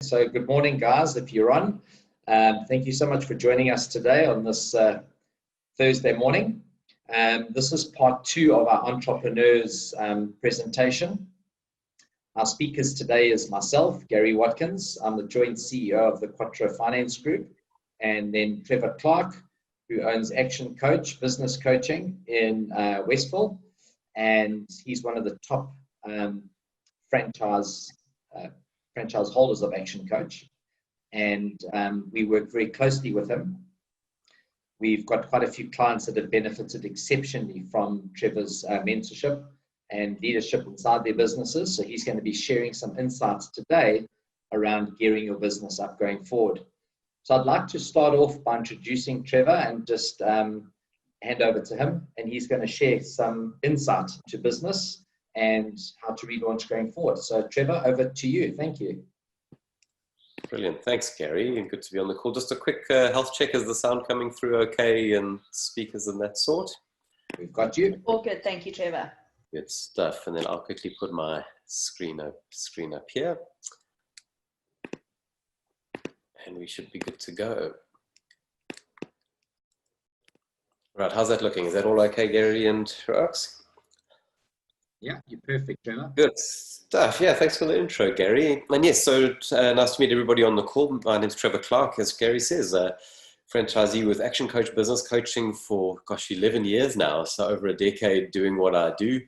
So good morning, guys, if you're on. Thank you so much for joining us today on this Thursday morning. This is part 2 of our entrepreneurs presentation. Our speakers today is myself, Gary Watkins. I'm the joint CEO of the Quattro Finance Group, and then Trevor Clark, who owns ActionCOACH business coaching in Westville, and he's one of the top franchise holders of ActionCOACH, and we work very closely with him. We've got quite a few clients that have benefited exceptionally from Trevor's mentorship and leadership inside their businesses. So he's going to be sharing some insights today around gearing your business up going forward. So I'd like to start off by introducing Trevor and just hand over to him, and he's going to share some insight to business and how to relaunch going forward. So Trevor, over to you. Thank you. Brilliant. Thanks, Gary, and good to be on the call. Just a quick health check. Is the sound coming through okay and speakers and that sort? We've got you. All good. Thank you, Trevor. Good stuff. And then I'll quickly put my screen up here. And we should be good to go. Right, how's that looking? Is that all okay, Gary and Rox? Yeah, you're perfect, Trevor. Good stuff. Yeah, thanks for the intro, Gary. And yes, so nice to meet everybody on the call. My name's Trevor Clark, as Gary says, franchisee with ActionCOACH business coaching for, 11 years now, so over a decade doing what I do.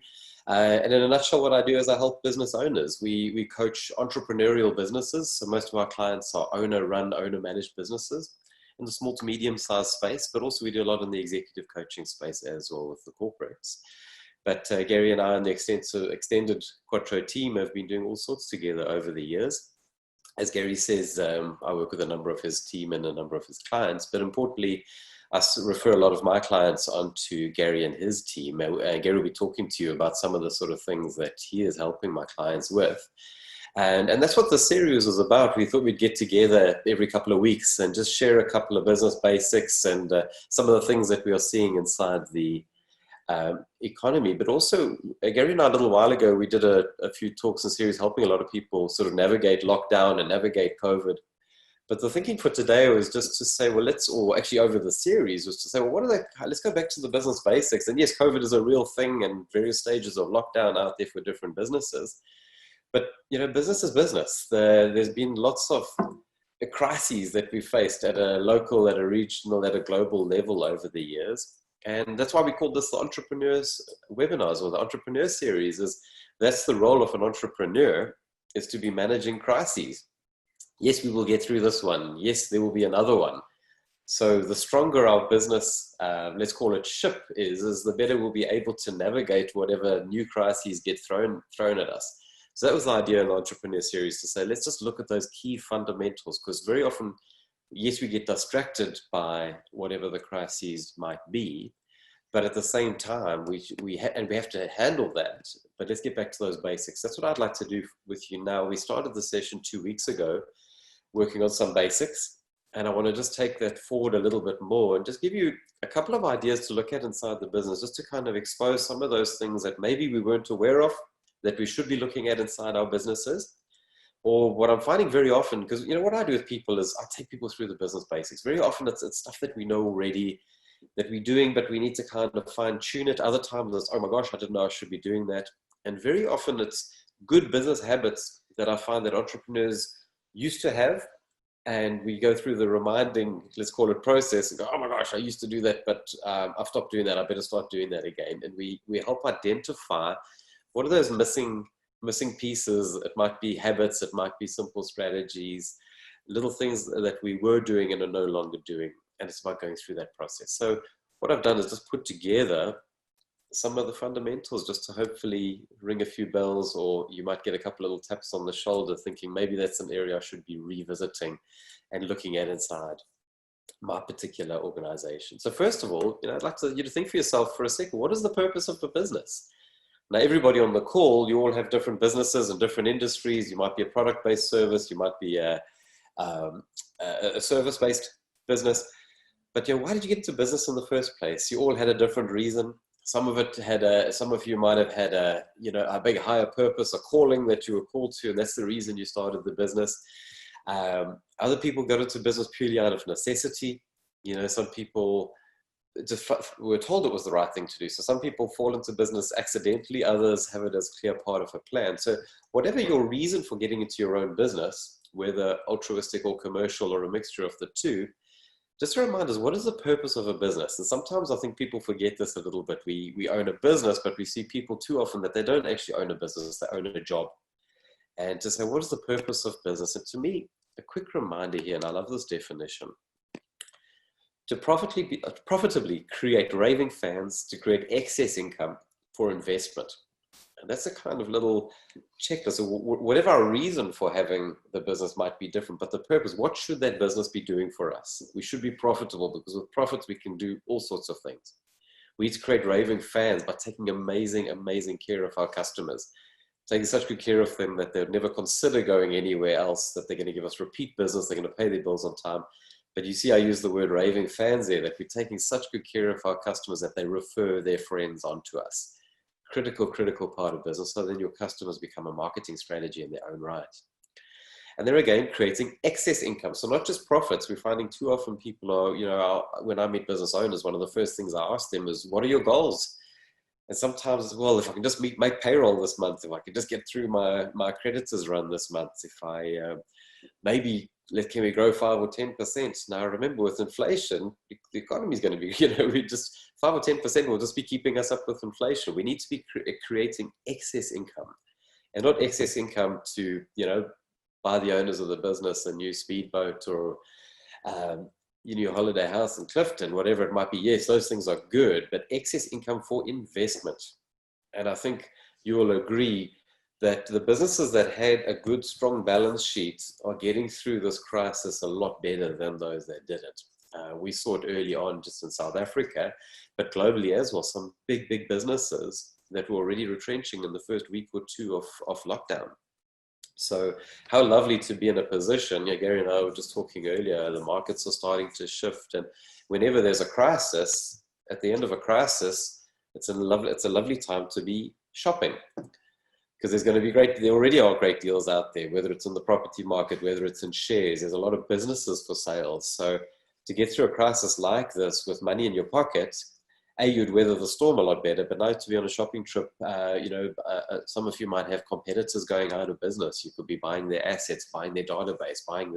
And in a nutshell, what I do is I help business owners. We coach entrepreneurial businesses, so most of our clients are owner-run, owner-managed businesses in the small to medium-sized space, but also we do a lot in the executive coaching space as well with the corporates. But Gary and I and the extended Quattro team have been doing all sorts together over the years. As Gary says, I work with a number of his team and a number of his clients, but importantly, I refer a lot of my clients onto Gary and his team. Gary will be talking to you about some of the sort of things that he is helping my clients with. And that's what the series was about. We thought we'd get together every couple of weeks and just share a couple of business basics and some of the things that we are seeing inside the economy. But also, Gary and I, a little while ago, we did a few talks and series helping a lot of people sort of navigate lockdown and navigate COVID. But the thinking for today was just to say, well, over the series was to say, well, let's go back to the business basics. And yes, COVID is a real thing and various stages of lockdown out there for different businesses. But, business is business. There's been lots of crises that we faced at a local, at a regional, at a global level over the years. And that's why we call this the Entrepreneurs Webinars or the Entrepreneur Series. That's the role of an entrepreneur, is to be managing crises. Yes, we will get through this one. Yes, there will be another one. So the stronger our business, let's call it ship, is the better we'll be able to navigate whatever new crises get thrown at us. So that was the idea in the Entrepreneur Series, to say, let's just look at those key fundamentals, because very often, yes, we get distracted by whatever the crises might be, but at the same time, we have to handle that. But let's get back to those basics. That's what I'd like to do with you now. We started the session 2 weeks ago, working on some basics, and I want to just take that forward a little bit more and just give you a couple of ideas to look at inside the business, just to kind of expose some of those things that maybe we weren't aware of, that we should be looking at inside our businesses. Or what I'm finding very often, because what I do with people is I take people through the business basics. Very often it's stuff that we know already, that we're doing, but we need to kind of fine tune it. Other times it's, oh my gosh, I didn't know I should be doing that. And very often it's good business habits that I find that entrepreneurs used to have. And we go through the reminding, let's call it process, and go, oh my gosh, I used to do that, but I've stopped doing that. I better start doing that again. And we help identify what are those missing pieces. It might be habits, it might be simple strategies, little things that we were doing and are no longer doing. And it's about going through that process. So what I've done is just put together some of the fundamentals just to hopefully ring a few bells, or you might get a couple of little taps on the shoulder thinking maybe that's an area I should be revisiting and looking at inside my particular organization. So first of all, I'd like you to think for yourself for a second, what is the purpose of the business? Now, everybody on the call, you all have different businesses and different industries. You might be a product-based service. You might be a service-based business. But why did you get into business in the first place? You all had a different reason. Some of you might have had a big higher purpose, a calling that you were called to, and that's the reason you started the business. Other people go into business purely out of necessity. Some people just were told it was the right thing to do. So some people fall into business accidentally, others have it as clear part of a plan. So whatever your reason for getting into your own business, whether altruistic or commercial or a mixture of the two, just a reminder, what is the purpose of a business? And sometimes I think people forget this a little bit. We own a business, but we see people too often that they don't actually own a business, they own a job. And to say, what is the purpose of business? And to me, a quick reminder here, and I love this definition, to profitably create raving fans, to create excess income for investment. And that's a kind of little checklist. So whatever our reason for having the business might be different, but the purpose, what should that business be doing for us? We should be profitable, because with profits, we can do all sorts of things. We need to create raving fans by taking amazing, amazing care of our customers, taking such good care of them that they'll never consider going anywhere else, that they're going to give us repeat business, they're going to pay their bills on time. But you see, I use the word raving fans there, that we're taking such good care of our customers that they refer their friends onto us. Critical part of business. So then your customers become a marketing strategy in their own right. And then again, creating excess income. So not just profits. We're finding too often people are, when I meet business owners, one of the first things I ask them is, what are your goals? And sometimes, well, if I can just make payroll this month, if I can just get through my creditors run this month, if I maybe can we grow 5 or 10%? Now remember, with inflation, the economy is going to be, we just 5 or 10% will just be keeping us up with inflation. We need to be creating excess income, and not excess income to, buy the owners of the business a new speedboat or your holiday house in Clifton, whatever it might be. Yes, those things are good, but excess income for investment. And I think you will agree that the businesses that had a good, strong balance sheet are getting through this crisis a lot better than those that didn't. We saw it early on just in South Africa, but globally as well, some big businesses that were already retrenching in the first week or two of lockdown. So how lovely to be in a position. Gary and I were just talking earlier, the markets are starting to shift, and whenever there's a crisis, at the end of a crisis, it's a lovely time to be shopping. Because there's going to be there already are great deals out there, whether it's in the property market, whether it's in shares. There's a lot of businesses for sale. So to get through a crisis like this with money in your pocket, you'd weather the storm a lot better. But now to be on a shopping trip, some of you might have competitors going out of business. You could be buying their assets, buying their database, buying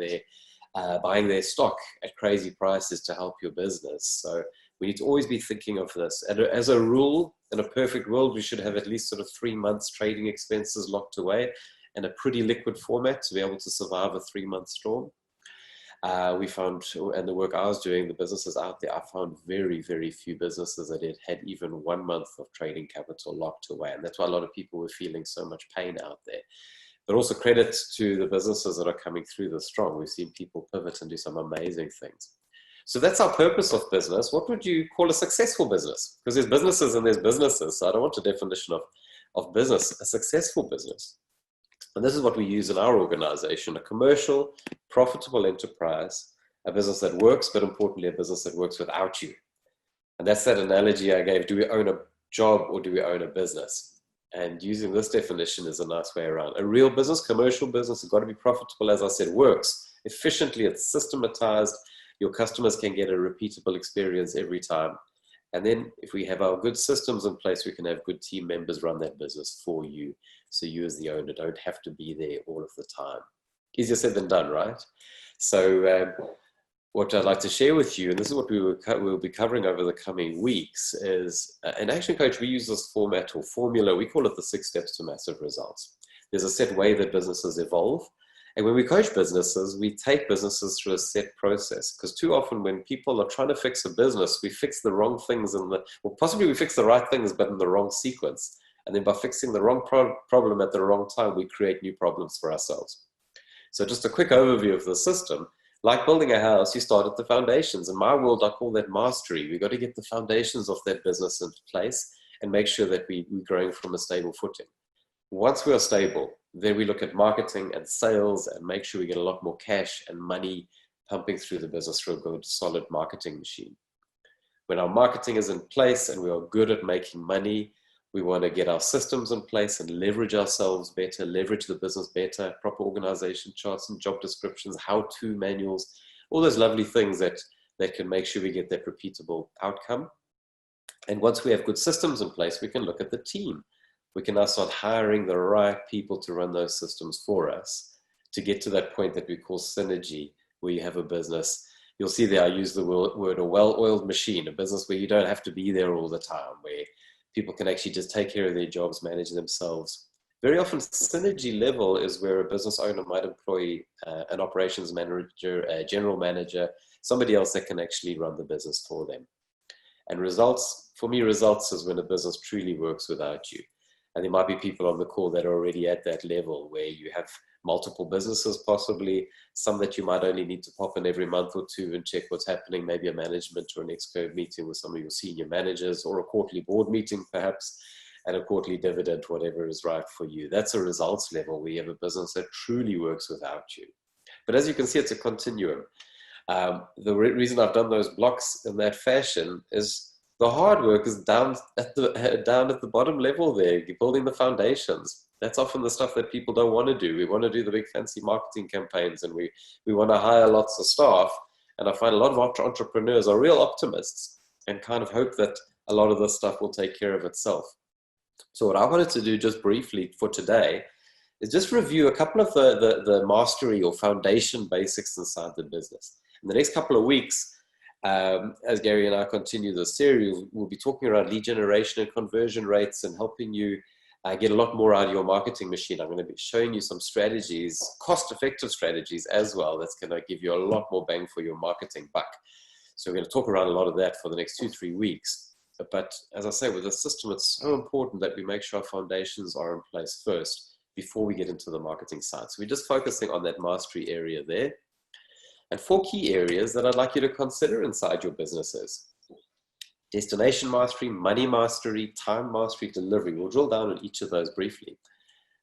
their stock at crazy prices to help your business. So we need to always be thinking of this. And as a rule, in a perfect world, we should have at least sort of 3 months trading expenses locked away in a pretty liquid format to be able to survive a 3-month storm. We found, and the work I was doing, the businesses out there, I found very, very few businesses that had even 1 month of trading capital locked away. And that's why a lot of people were feeling so much pain out there. But also credit to the businesses that are coming through this strong. We've seen people pivot and do some amazing things. So that's our purpose of business. What would you call a successful business? Because there's businesses and there's businesses. So I don't want a definition of business, a successful business. And this is what we use in our organization: a commercial, profitable enterprise, a business that works, but importantly, a business that works without you. And that's that analogy I gave. Do we own a job or do we own a business? And using this definition is a nice way around. A real business, commercial business, has got to be profitable, as I said, works efficiently, it's systematized. Your customers can get a repeatable experience every time. And then if we have our good systems in place, we can have good team members run that business for you. So you as the owner don't have to be there all of the time. Easier said than done, right? So what I'd like to share with you, and this is what we'll be covering over the coming weeks, is in Action Coach, we use this format or formula. We call it the 6 steps to massive results. There's a set way that businesses evolve. And when we coach businesses, we take businesses through a set process, because too often when people are trying to fix a business, we fix the wrong things possibly we fix the right things, but in the wrong sequence. And then by fixing the wrong problem at the wrong time, we create new problems for ourselves. So just a quick overview of the system. Like building a house, you start at the foundations. In my world, I call that mastery. We've got to get the foundations of that business into place and make sure that we're growing from a stable footing. Once we are stable, then we look at marketing and sales and make sure we get a lot more cash and money pumping through the business through a good, solid marketing machine. When our marketing is in place and we are good at making money, We want to get our systems in place and leverage ourselves better, leverage the business better, proper organization charts and job descriptions, how-to manuals, all those lovely things that can make sure we get that repeatable outcome. And once we have good systems in place, we can look at the team. We can now start hiring the right people to run those systems for us to get to that point that we call synergy, where you have a business. You'll see there I use the word a well-oiled machine, a business where you don't have to be there all the time, where people can actually just take care of their jobs, manage themselves. Very often, synergy level is where a business owner might employ an operations manager, a general manager, somebody else that can actually run the business for them. And results, for me, results is when a business truly works without you. And there might be people on the call that are already at that level where you have multiple businesses, possibly some that you might only need to pop in every month or two and check what's happening, maybe a management or an exco meeting with some of your senior managers, or a quarterly board meeting perhaps, and a quarterly dividend, whatever is right for you. That's a results level where you have a business that truly works without you. But as you can see, it's a continuum. The reason I've done those blocks in that fashion is the hard work is down at the bottom level there, building the foundations. That's often the stuff that people don't want to do. We want to do the big fancy marketing campaigns, and we want to hire lots of staff. And I find a lot of entrepreneurs are real optimists and kind of hope that a lot of this stuff will take care of itself. So what I wanted to do just briefly for today is just review a couple of the mastery or foundation basics inside the business. In the next couple of weeks, as Gary and I continue the series, we'll be talking around lead generation and conversion rates and helping you get a lot more out of your marketing machine. I'm going to be showing you some strategies, cost-effective strategies as well, that's going to give you a lot more bang for your marketing buck. So we're going to talk around a lot of that for the next 2-3 weeks. But as I say, with the system, it's so important that we make sure our foundations are in place first before we get into the marketing side. So we're just focusing on that mastery area there. And 4 key areas that I'd like you to consider inside your businesses: destination mastery, money mastery, time mastery, delivery. We'll drill down on each of those briefly.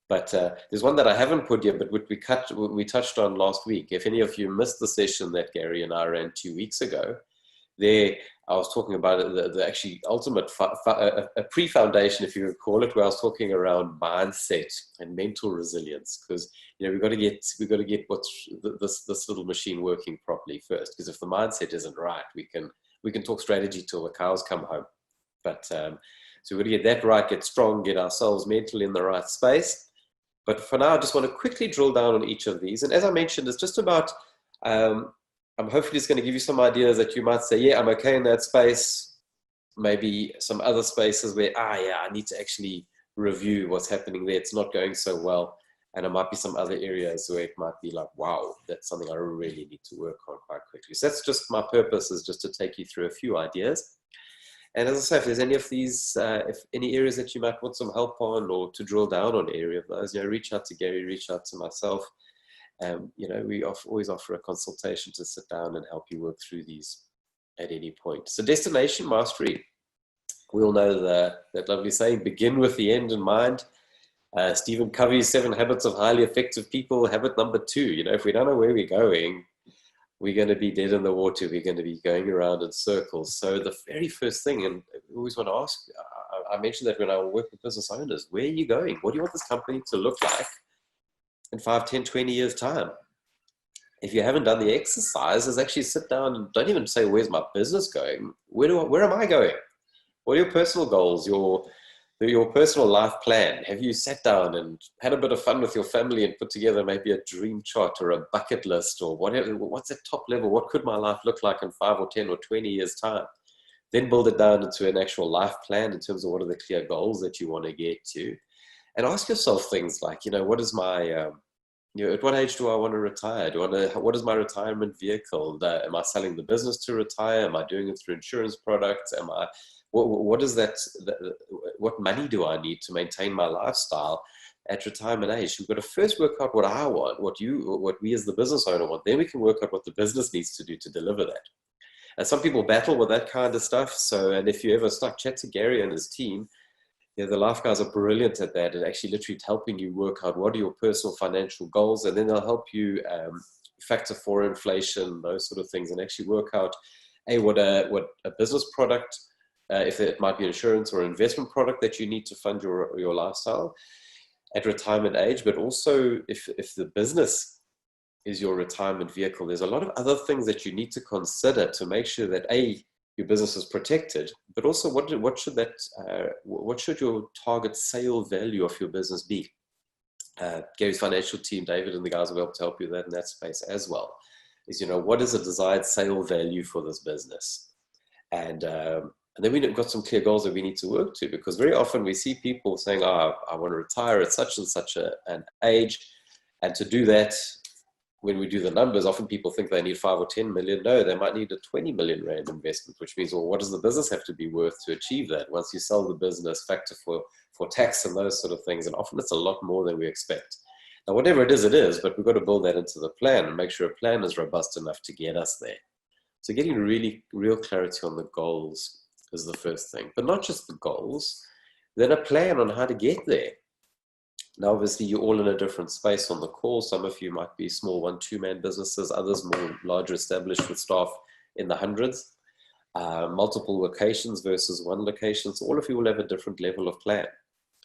But there's one that I haven't put yet, but we touched on last week. If any of you missed the session that Gary and I ran 2 weeks ago, there I was talking about the actually ultimate a pre-foundation, if you would call it, where I was talking around mindset and mental resilience, because we've got to get what's this little machine working properly first. Because if the mindset isn't right, we can talk strategy till the cows come home. But so we've got to get that right, get strong, get ourselves mentally in the right space. But for now, I just want to quickly drill down on each of these. And as I mentioned, it's just about I'm hopefully just going to give you some ideas that you might say, yeah, I'm okay in that space. Maybe some other spaces where, I need to actually review what's happening there. It's not going so well. And there might be some other areas where it might be like, wow, that's something I really need to work on quite quickly. So that's just my purpose, is just to take you through a few ideas. And as I say, if there's any of these, if any areas that you might want some help on, or to drill down on area of those, reach out to Gary, reach out to myself. We always offer a consultation to sit down and help you work through these at any point. So destination mastery, we all know that lovely saying, begin with the end in mind. Stephen Covey's 7 Habits of Highly Effective People, habit number 2. If we don't know where we're going, we're going to be dead in the water. We're going to be going around in circles. So the very first thing, and we always want to ask, I mentioned that when I work with business owners, where are you going? What do you want this company to look like in 5, 10, 20 years time? If you haven't done the exercise, is actually sit down and don't even say, where's my business going? Where am I going? What are your personal goals, your personal life plan? Have you sat down and had a bit of fun with your family and put together maybe a dream chart or a bucket list or whatever? What's at top level? What could my life look like in 5 or 10 or 20 years time? Then build it down into an actual life plan in terms of what are the clear goals that you want to get to. And ask yourself things like, what is my, at what age do I want to retire? What is my retirement vehicle? Am I selling the business to retire? Am I doing it through insurance products? What is that? What money do I need to maintain my lifestyle at retirement age? We've got to first work out what I want, what we as the business owner want. Then we can work out what the business needs to do to deliver that. And some people battle with that kind of stuff. And if you ever chat to Gary and his team, the life guys are brilliant at that, and actually literally helping you work out what are your personal financial goals, and then they'll help you factor for inflation, those sort of things, and actually work out what a business product if it might be insurance or investment product that you need to fund your lifestyle at retirement age, but also if the business is your retirement vehicle, there's a lot of other things that you need to consider to make sure that your business is protected, but also what should your target sale value of your business be? Gary's financial team, David and the guys will be able to help you in that space as well. Is, what is a desired sale value for this business? And then we've got some clear goals that we need to work to, because very often we see people saying, I want to retire at such and such an age. And to do that, when we do the numbers, often people think they need 5 or 10 million. No, they might need a 20 million rand investment, which means, well, what does the business have to be worth to achieve that? Once you sell the business, factor for tax and those sort of things. And often it's a lot more than we expect. Now, whatever it is, but we've got to build that into the plan and make sure a plan is robust enough to get us there. So getting real clarity on the goals is the first thing, but not just the goals, then a plan on how to get there. Now, obviously, you're all in a different space on the call. Some of you might be small 1-2-man businesses, others more larger established with staff in the hundreds, multiple locations versus one location. So all of you will have a different level of plan.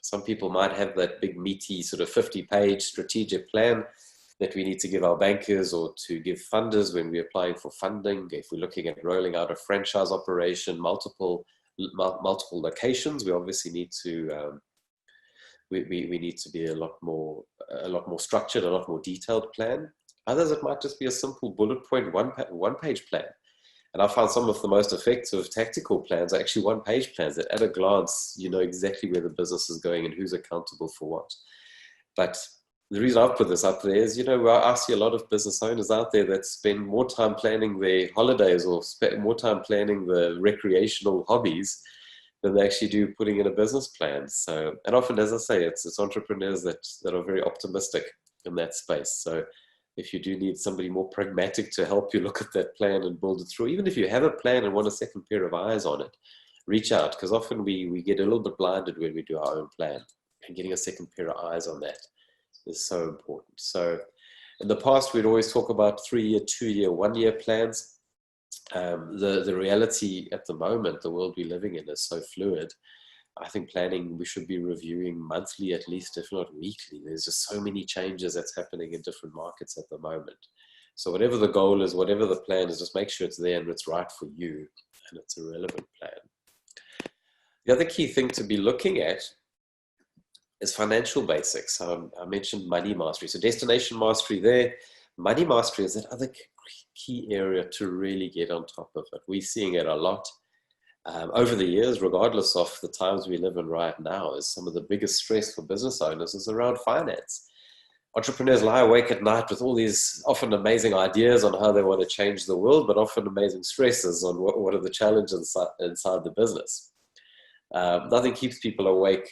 Some people might have that big meaty sort of 50-page strategic plan that we need to give our bankers or to give funders when we're applying for funding. If we're looking at rolling out a franchise operation, multiple locations, we obviously need to we need to be a lot more structured, a lot more detailed plan. Others, it might just be a simple bullet point, one-page plan. And I found some of the most effective tactical plans are actually one-page plans that at a glance, you know exactly where the business is going and who's accountable for what. But the reason I've put this up there is, I see a lot of business owners out there that spend more time planning their holidays or spend more time planning the recreational hobbies than they actually do putting in a business plan. So, and often, as I say, it's entrepreneurs that are very optimistic in that space. So if you do need somebody more pragmatic to help you look at that plan and build it through, even if you have a plan and want a second pair of eyes on it, reach out, because often we get a little bit blinded when we do our own plan, and getting a second pair of eyes on that is so important. So in the past, we'd always talk about 3-year, 2-year, 1-year plans. The reality at the moment, the world we're living in is so fluid. I think planning, we should be reviewing monthly at least, if not weekly. There's just so many changes that's happening in different markets at the moment. So whatever the goal is, whatever the plan is, just make sure it's there and it's right for you and it's a relevant plan. The other key thing to be looking at is financial basics. I mentioned money mastery. So destination mastery there. Money mastery is that other key area to really get on top of it. We're seeing it a lot. Over the years, regardless of the times we live in right now, is some of the biggest stress for business owners is around finance. Entrepreneurs lie awake at night with all these often amazing ideas on how they want to change the world, but often amazing stresses on what are the challenges inside the business. Nothing keeps people awake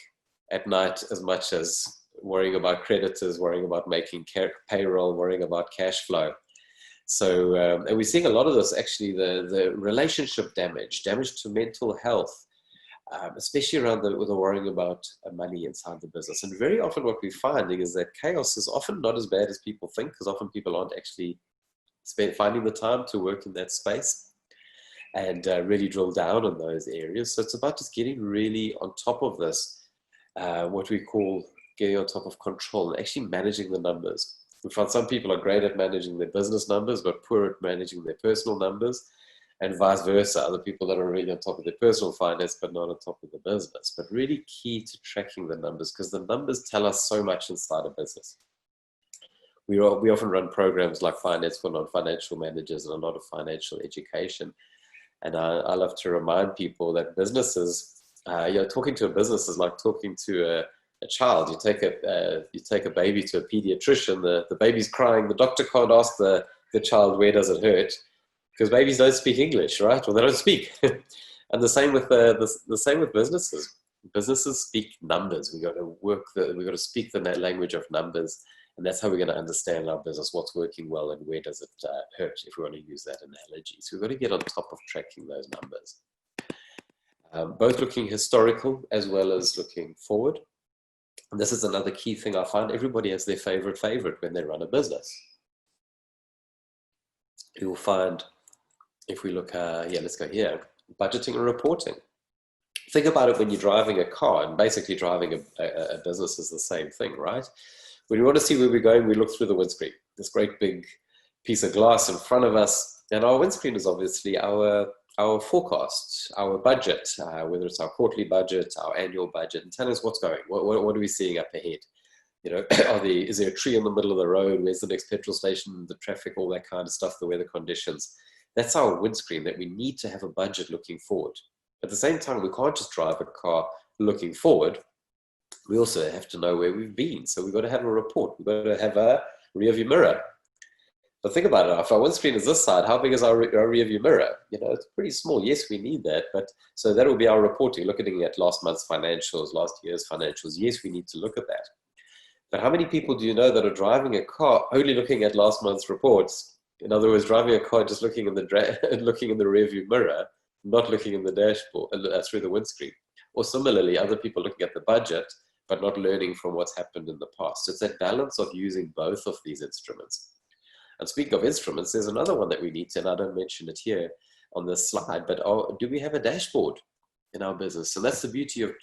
at night as much as worrying about creditors, worrying about making payroll, worrying about cash flow. So, and we're seeing a lot of this, actually, the relationship damage to mental health, especially around the worrying about money inside the business. And very often what we're finding is that chaos is often not as bad as people think, because often people aren't actually finding the time to work in that space and really drill down on those areas. So it's about just getting really on top of this, what we call getting on top of control, and actually managing the numbers. We found some people are great at managing their business numbers, but poor at managing their personal numbers, and vice versa. Other people that are really on top of their personal finance, but not on top of the business. But really key to tracking the numbers, because the numbers tell us so much inside a business. We often run programs like Finance for Non-Financial Managers and a lot of financial education. And I love to remind people that businesses, talking to a business is like talking to a child. You take a baby to a pediatrician, the baby's crying, the doctor can't ask the child, where does it hurt? Because babies don't speak English, right? Well, they don't speak. And the same with businesses. Businesses speak numbers. We've got to speak the language of numbers, and that's how we're going to understand our business, what's working well and where does it hurt, if we want to use that analogy. So we've got to get on top of tracking those numbers. Both looking historical as well as looking forward. And this is another key thing I find. Everybody has their favorite when they run a business. You will find, if we look, let's go here, budgeting and reporting. Think about it when you're driving a car, and basically driving a business is the same thing, right? When we want to see where we're going, we look through the windscreen, this great big piece of glass in front of us. And our windscreen is obviously our forecast, our budget, whether it's our quarterly budget, our annual budget, and tell us what's going. What are we seeing up ahead? You know, is there a tree in the middle of the road? Where's the next petrol station? The traffic, all that kind of stuff, the weather conditions. That's our windscreen, that we need to have a budget looking forward. At the same time, we can't just drive a car looking forward. We also have to know where we've been. So we've got to have a report. We've got to have a rear view mirror. But think about it, if our windscreen is this side, how big is our rear view mirror? You know, it's pretty small. Yes, we need that. But so that will be our reporting, looking at last month's financials, last year's financials. Yes, we need to look at that. But how many people do you know that are driving a car only looking at last month's reports? In other words, driving a car just looking in the rear view mirror, not looking in the dashboard, through the windscreen. Or similarly, other people looking at the budget, but not learning from what's happened in the past. So it's that balance of using both of these instruments. And speaking of instruments, there's another one that we need to, and I don't mention it here on this slide, but do we have a dashboard in our business? And that's the beauty of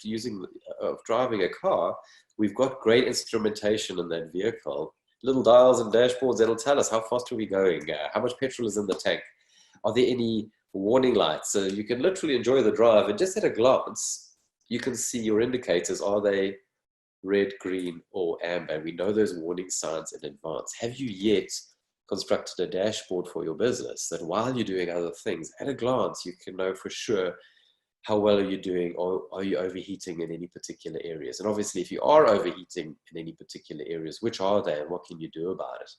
driving a car. We've got great instrumentation in that vehicle, little dials and dashboards that'll tell us how fast are we going, how much petrol is in the tank, are there any warning lights? So you can literally enjoy the drive, and just at a glance, you can see your indicators. Are they red, green, or amber? We know those warning signs in advance. Have you yet constructed a dashboard for your business that while you're doing other things, at a glance, you can know for sure how well are you doing, or are you overheating in any particular areas? And obviously, if you are overheating in any particular areas, which are they and what can you do about it?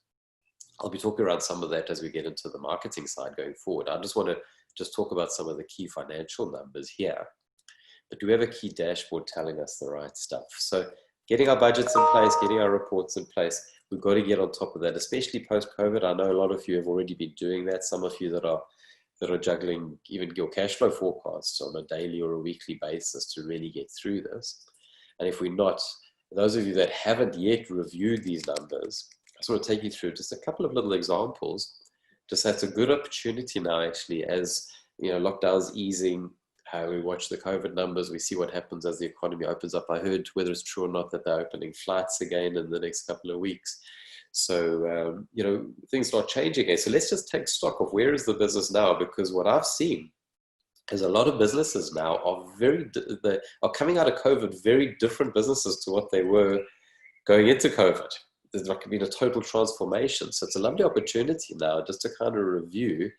I'll be talking around some of that as we get into the marketing side going forward. I just want to talk about some of the key financial numbers here. But do we have a key dashboard telling us the right stuff? So getting our budgets in place, getting our reports in place, we've got to get on top of that, especially post-COVID. I know a lot of you have already been doing that. Some of you that are juggling even your cash flow forecasts on a daily or a weekly basis to really get through this. And if we're not, those of you that haven't yet reviewed these numbers, I just want to take you through just a couple of little examples. Just that's a good opportunity now, actually, as you know, lockdown's easing. We watch the COVID numbers. We see what happens as the economy opens up. I heard, whether it's true or not, that they're opening flights again in the next couple of weeks. So, you know, things start changing again. So let's just take stock of where is the business now, because what I've seen is a lot of businesses now are coming out of COVID very different businesses to what they were going into COVID. There's like been a total transformation. So it's a lovely opportunity now just to kind of review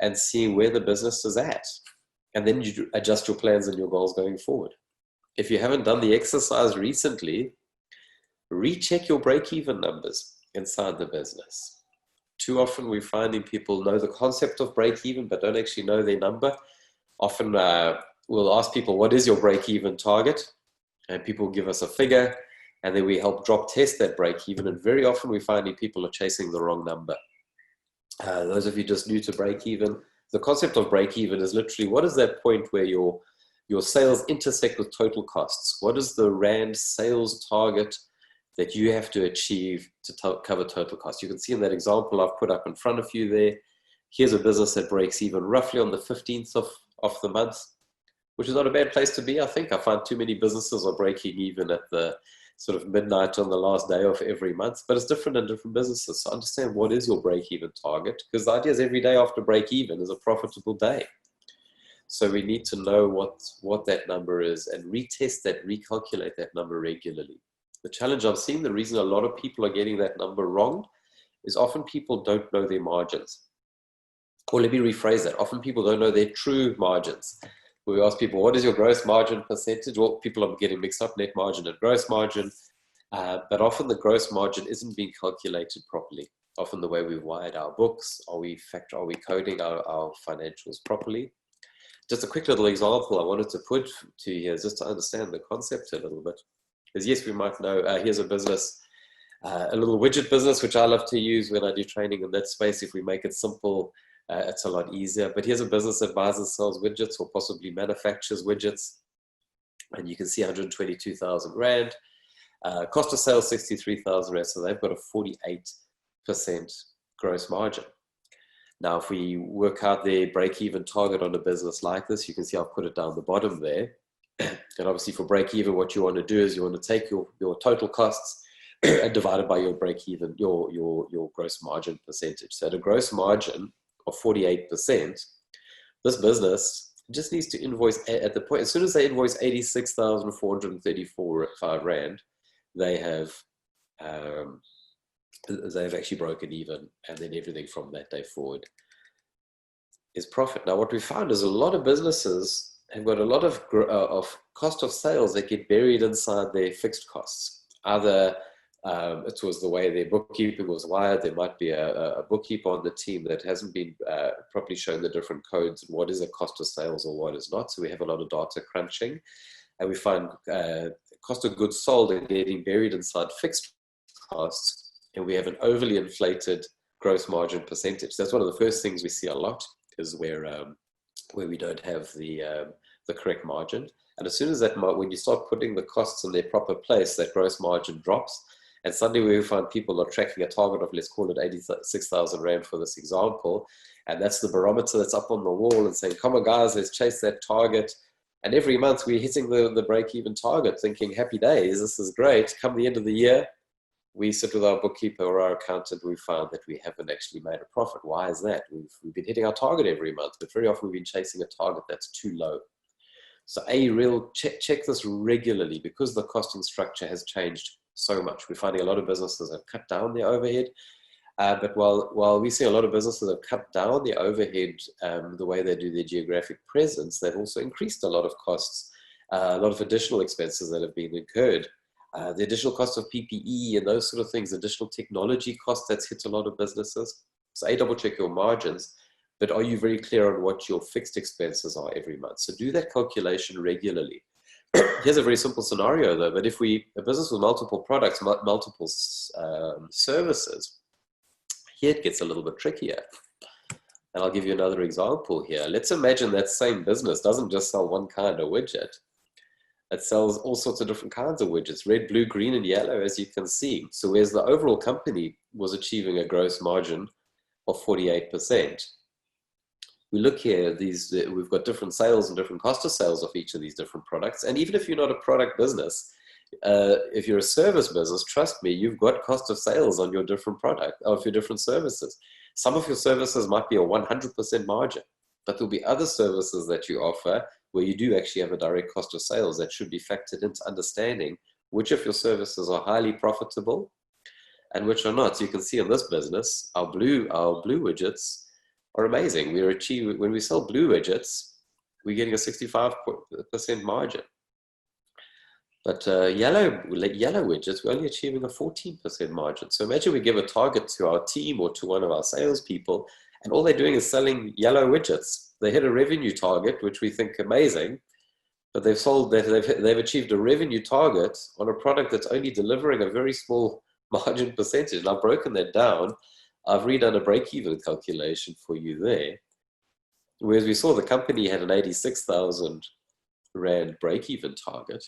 and see where the business is at. And then you adjust your plans and your goals going forward. If you haven't done the exercise recently, recheck your break-even numbers inside the business. Too often we're finding people know the concept of break-even but don't actually know their number. Often we'll ask people, what is your break-even target? And people give us a figure, and then we help drop test that break-even. And very often we're finding people are chasing the wrong number. Those of you just new to break-even, the concept of break-even is literally, what is that point where your sales intersect with total costs? What is the Rand sales target that you have to achieve to cover total costs? You can see in that example I've put up in front of you there, here's a business that breaks even roughly on the 15th of the month, which is not a bad place to be, I think. I find too many businesses are breaking even at the sort of midnight on the last day of every month, but it's different in different businesses. So understand what is your break-even target, because the idea is every day after break-even is a profitable day. So we need to know what that number is and retest that, recalculate that number regularly. The challenge I'm seeing, the reason a lot of people are getting that number wrong, is often people don't know their margins. Or let me rephrase that. Often people don't know their true margins. We ask people, what is your gross margin percentage? Well, people are getting mixed up, net margin and gross margin. But often the gross margin isn't being calculated properly. Often the way we've wired our books, are we coding our financials properly? Just a quick little example I wanted to put to you here, just to understand the concept a little bit. Because yes, we might know, here's a business, a little widget business, which I love to use when I do training in that space. If we make it simple, it's a lot easier. But here's a business that buys and sells widgets, or possibly manufactures widgets. And you can see 122,000 Rand. Cost of sales, 63,000 Rand. So they've got a 48% gross margin. Now, if we work out their break-even target on a business like this, you can see I've put it down the bottom there. And obviously for break even, what you want to do is you want to take your total costs and divide it by your break even, your gross margin percentage. So at a gross margin of 48%, this business just needs to invoice at the point, as soon as they invoice 86,434 Rand, they've actually broken even, and then everything from that day forward is profit. Now, what we found is a lot of businesses have got a lot of cost of sales that get buried inside their fixed costs. Either it was the way their bookkeeping was wired. There might be a bookkeeper on the team that hasn't been properly shown the different codes and what is a cost of sales or what is not. So we have a lot of data crunching, and we find cost of goods sold are getting buried inside fixed costs, and we have an overly inflated gross margin percentage. That's one of the first things we see a lot, is where we don't have the correct margin. And as soon as that, when you start putting the costs in their proper place, that gross margin drops. And suddenly we find people are tracking a target of, let's call it 86,000 Rand for this example. And that's the barometer that's up on the wall and saying, come on guys, let's chase that target. And every month we're hitting the break-even target, thinking happy days, this is great. Come the end of the year, we sit with our bookkeeper or our accountant, we found that we haven't actually made a profit. Why is that? We've been hitting our target every month, but very often we've been chasing a target that's too low. So check this regularly, because the costing structure has changed so much. We're finding a lot of businesses have cut down their overhead, but while we see a lot of businesses have cut down their overhead, the way they do their geographic presence, they've also increased a lot of costs, a lot of additional expenses that have been incurred. The additional cost of PPE and those sort of things, additional technology costs, that's hit a lot of businesses. So double check your margins, but are you very clear on what your fixed expenses are every month? So do that calculation regularly. Here's a very simple scenario though, but if a business with multiple products, multiple services, here it gets a little bit trickier. And I'll give you another example here. Let's imagine that same business doesn't just sell one kind of widget. It sells all sorts of different kinds of widgets, red, blue, green, and yellow, as you can see. So whereas the overall company was achieving a gross margin of 48%, we look here, we've got different sales and different cost of sales of each of these different products. And even if you're not a product business, if you're a service business, trust me, you've got cost of sales on your different product, of your different services. Some of your services might be a 100% margin, but there'll be other services that you offer where you do actually have a direct cost of sales that should be factored into understanding which of your services are highly profitable and which are not. So you can see in this business, our blue widgets are amazing. When we sell blue widgets, we're getting a 65% margin. But yellow widgets, we're only achieving a 14% margin. So imagine we give a target to our team or to one of our salespeople, and all they're doing is selling yellow widgets. They hit a revenue target, which we think amazing, but they've achieved a revenue target on a product that's only delivering a very small margin percentage. And I've broken that down. I've redone a break-even calculation for you there. Whereas we saw the company had an 86,000 Rand break-even target.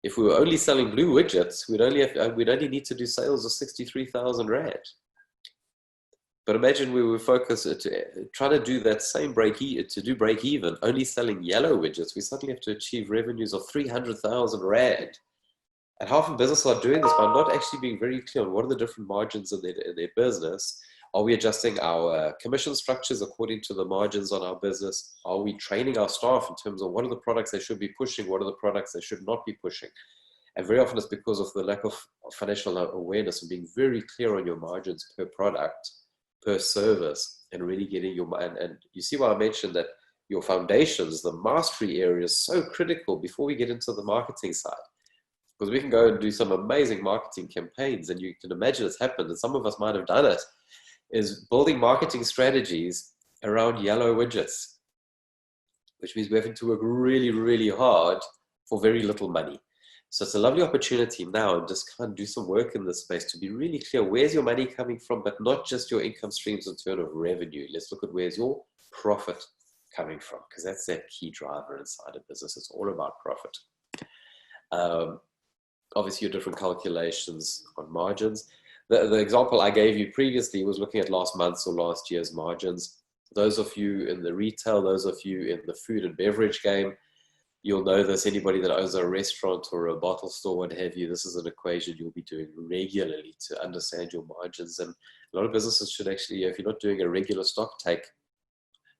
If we were only selling blue widgets, we'd only need to do sales of 63,000 Rand. But imagine we were focused trying to do that same break even, only selling yellow widgets. We suddenly have to achieve revenues of 300,000 Rand. And half of businesses are doing this by not actually being very clear on what are the different margins in their business. Are we adjusting our commission structures according to the margins on our business? Are we training our staff in terms of what are the products they should be pushing? What are the products they should not be pushing? And very often it's because of the lack of financial awareness and being very clear on your margins per product, per service, and really getting and you see why I mentioned that your foundations, the mastery area is so critical before we get into the marketing side. Because we can go and do some amazing marketing campaigns, and you can imagine it's happened, and some of us might have done it, is building marketing strategies around yellow widgets, which means we're having to work really, really hard for very little money. So it's a lovely opportunity now and just kind of do some work in this space to be really clear, where's your money coming from, but not just your income streams in terms of revenue. Let's look at where's your profit coming from, because that's that key driver inside a business. It's all about profit. Obviously, your different calculations on margins. The example I gave you previously was looking at last month's or last year's margins. Those of you in the retail, those of you in the food and beverage game, You'll know this, anybody that owns a restaurant or a bottle store, what have you, this is an equation you'll be doing regularly to understand your margins. And a lot of businesses should actually, if you're not doing a regular stock take,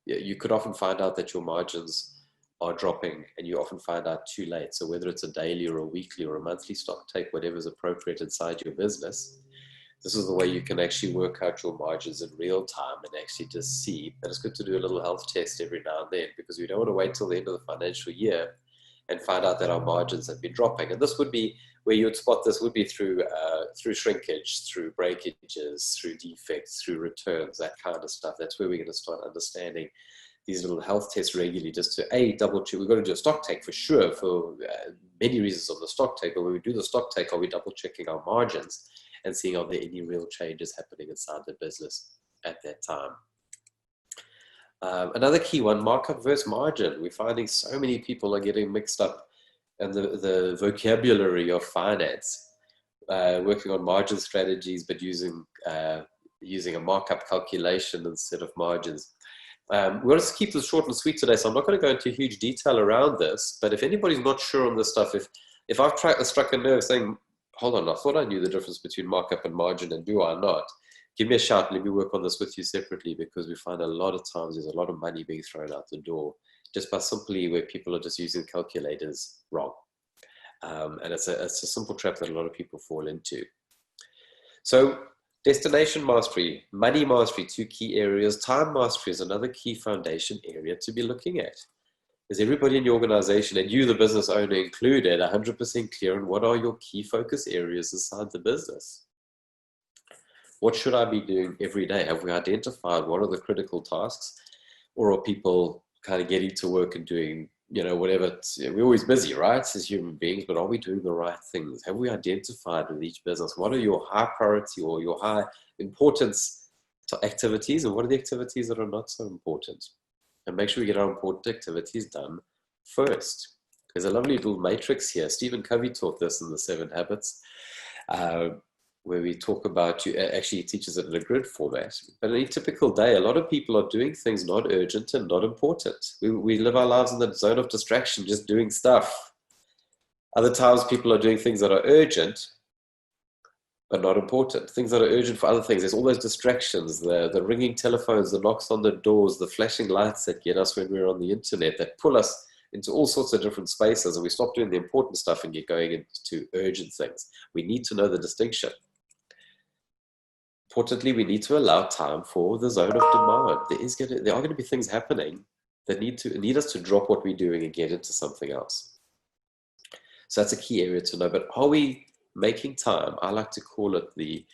you could often find out that your margins are dropping, and you often find out too late. So whether it's a daily or a weekly or a monthly stock take, whatever is appropriate inside your business, this is the way you can actually work out your margins in real time and actually just see. And it's good to do a little health test every now and then, because we don't want to wait till the end of the financial year and find out that our margins have been dropping. And this would be where you would spot this would be through shrinkage, through breakages, through defects, through returns, that kind of stuff. That's where we're going to start understanding these little health tests regularly, just to double check. We've got to do a stock take for sure, for many reasons of the stock take. But when we do the stock take, are we double checking our margins and seeing are there any real changes happening inside the business at that time? Another key one, markup versus margin. We're finding so many people are getting mixed up in the vocabulary of finance, working on margin strategies, but using a markup calculation instead of margins. We want to keep this short and sweet today, so I'm not going to go into huge detail around this, but if anybody's not sure on this stuff, if I've struck a nerve saying, hold on, I thought I knew the difference between markup and margin, and do I not? Give me a shout. Let me work on this with you separately, because we find a lot of times there's a lot of money being thrown out the door just by simply where people are just using calculators wrong. And it's a simple trap that a lot of people fall into. So destination mastery, money mastery, two key areas. Time mastery is another key foundation area to be looking at. Is everybody in your organization, and you, the business owner included, 100% clear on what are your key focus areas inside the business? What should I be doing every day? Have we identified what are the critical tasks? Or are people kind of getting to work and doing, whatever? We're always busy, right, as human beings, but are we doing the right things? Have we identified with each business what are your high priority or your high importance activities, and what are the activities that are not so important? And make sure we get our important activities done first. There's a lovely little matrix here. Stephen Covey taught this in the 7 Habits, where we talk about, actually teaches it in a grid format. But in a typical day, a lot of people are doing things not urgent and not important. We live our lives in the zone of distraction, just doing stuff. Other times people are doing things that are urgent, but not important. Things that are urgent for other things. There's all those distractions, the ringing telephones, the knocks on the doors, the flashing lights that get us when we're on the internet, that pull us into all sorts of different spaces, and we stop doing the important stuff and get going into urgent things. We need to know the distinction. Importantly, we need to allow time for the zone of demand. There are going to be things happening that need us to drop what we're doing and get into something else. So that's a key area to know. But are we making time? I like to call it the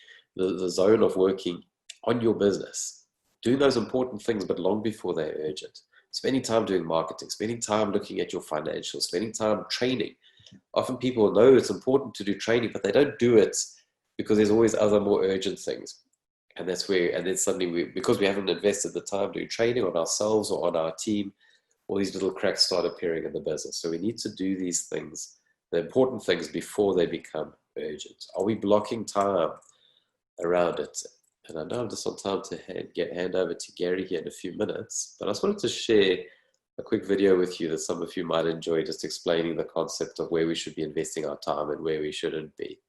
zone of working on your business, doing those important things, but long before they're urgent. Spending time doing marketing, spending time looking at your financials, spending time training. Often people know it's important to do training, but they don't do it because there's always other more urgent things. And that's where, and then suddenly because we haven't invested the time doing training on ourselves or on our team, all these little cracks start appearing in the business. So we need to do these things, the important things, before they become urgent. Are we blocking time around it? And I know I'm just on time to hand over to Gary here in a few minutes, but I just wanted to share a quick video with you that some of you might enjoy, just explaining the concept of where we should be investing our time and where we shouldn't be.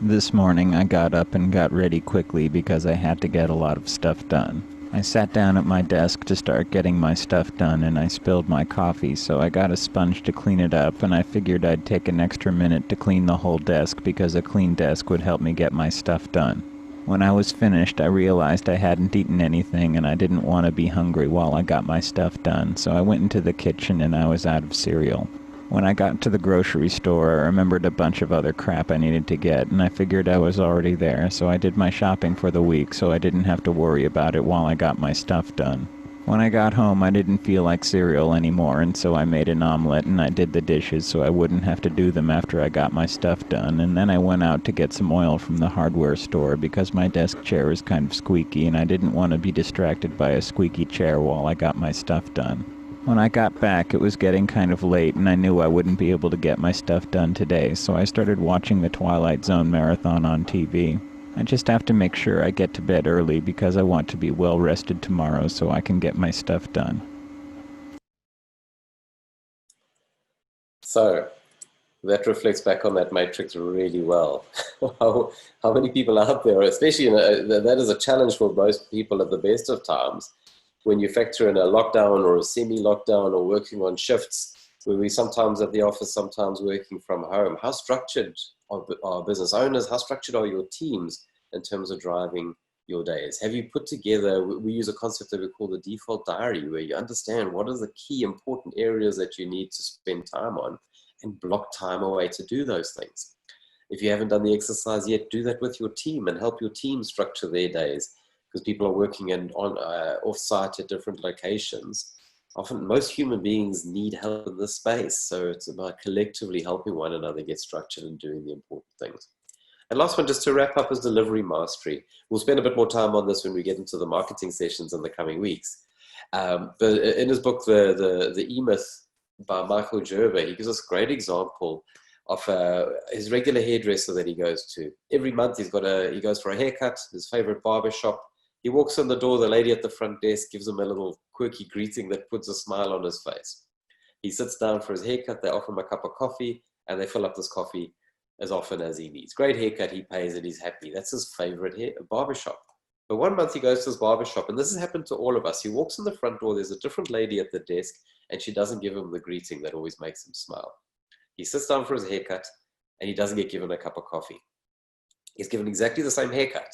This morning I got up and got ready quickly because I had to get a lot of stuff done. I sat down at my desk to start getting my stuff done, and I spilled my coffee, so I got a sponge to clean it up, and I figured I'd take an extra minute to clean the whole desk because a clean desk would help me get my stuff done. When I was finished, I realized I hadn't eaten anything and I didn't want to be hungry while I got my stuff done, so I went into the kitchen and I was out of cereal. When I got to the grocery store, I remembered a bunch of other crap I needed to get, and I figured I was already there, so I did my shopping for the week so I didn't have to worry about it while I got my stuff done. When I got home, I didn't feel like cereal anymore, and so I made an omelet and I did the dishes so I wouldn't have to do them after I got my stuff done, and then I went out to get some oil from the hardware store because my desk chair is kind of squeaky and I didn't want to be distracted by a squeaky chair while I got my stuff done. When I got back, it was getting kind of late, and I knew I wouldn't be able to get my stuff done today, so I started watching the Twilight Zone marathon on TV. I just have to make sure I get to bed early because I want to be well rested tomorrow so I can get my stuff done. So that reflects back on that matrix really well. how many people out there, especially that is a challenge for most people at the best of times, when you factor in a lockdown or a semi-lockdown or working on shifts, where we sometimes at the office, sometimes working from home. How structured are business owners? How structured are your teams in terms of driving your days? Have you put together, we use a concept that we call the default diary, where you understand what are the key important areas that you need to spend time on and block time away to do those things. If you haven't done the exercise yet, do that with your team and help your team structure their days, because people are working off-site at different locations. Often, most human beings need help in this space, so it's about collectively helping one another get structured and doing the important things. And last one, just to wrap up, is delivery mastery. We'll spend a bit more time on this when we get into the marketing sessions in the coming weeks. But in his book, the E-Myth by Michael Gerber, he gives us a great example of his regular hairdresser that he goes to. Every month he goes for a haircut, his favorite barber shop. He walks in the door, the lady at the front desk gives him a little quirky greeting that puts a smile on his face. He sits down for his haircut, they offer him a cup of coffee, and they fill up this coffee as often as he needs. Great haircut, he pays and he's happy. That's his favorite barber shop. But one month he goes to his barber shop, and this has happened to all of us. He walks in the front door, there's a different lady at the desk, and she doesn't give him the greeting that always makes him smile. He sits down for his haircut, and he doesn't get given a cup of coffee. He's given exactly the same haircut.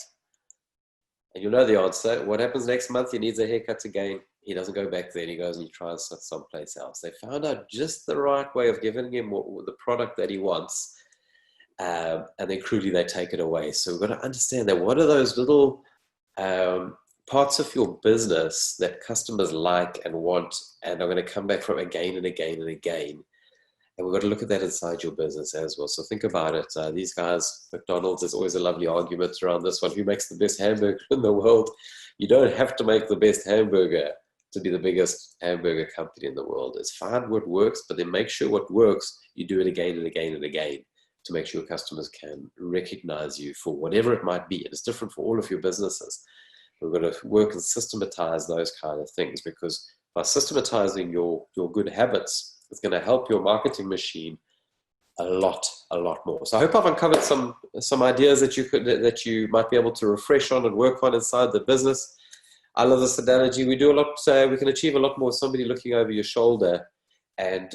And you'll know the answer. What happens next month? He needs a haircut again. He doesn't go back there, and he goes and he tries someplace else. They found out just the right way of giving him the product that he wants, and then crudely they take it away. So we've got to understand that what are those little parts of your business that customers like and want and are going to come back from again and again and again. And we've got to look at that inside your business as well. So think about it. These guys, McDonald's, there's always a lovely argument around this one. Who makes the best hamburger in the world? You don't have to make the best hamburger to be the biggest hamburger company in the world. It's find what works, but then make sure what works, you do it again and again and again to make sure customers can recognize you for whatever it might be. And it's different for all of your businesses. We've got to work and systematize those kind of things, because by systematizing your good habits, it's going to help your marketing machine a lot more. So I hope I've uncovered some ideas that you might be able to refresh on and work on inside the business. I love this analogy. We do a lot. We can achieve a lot more with somebody looking over your shoulder and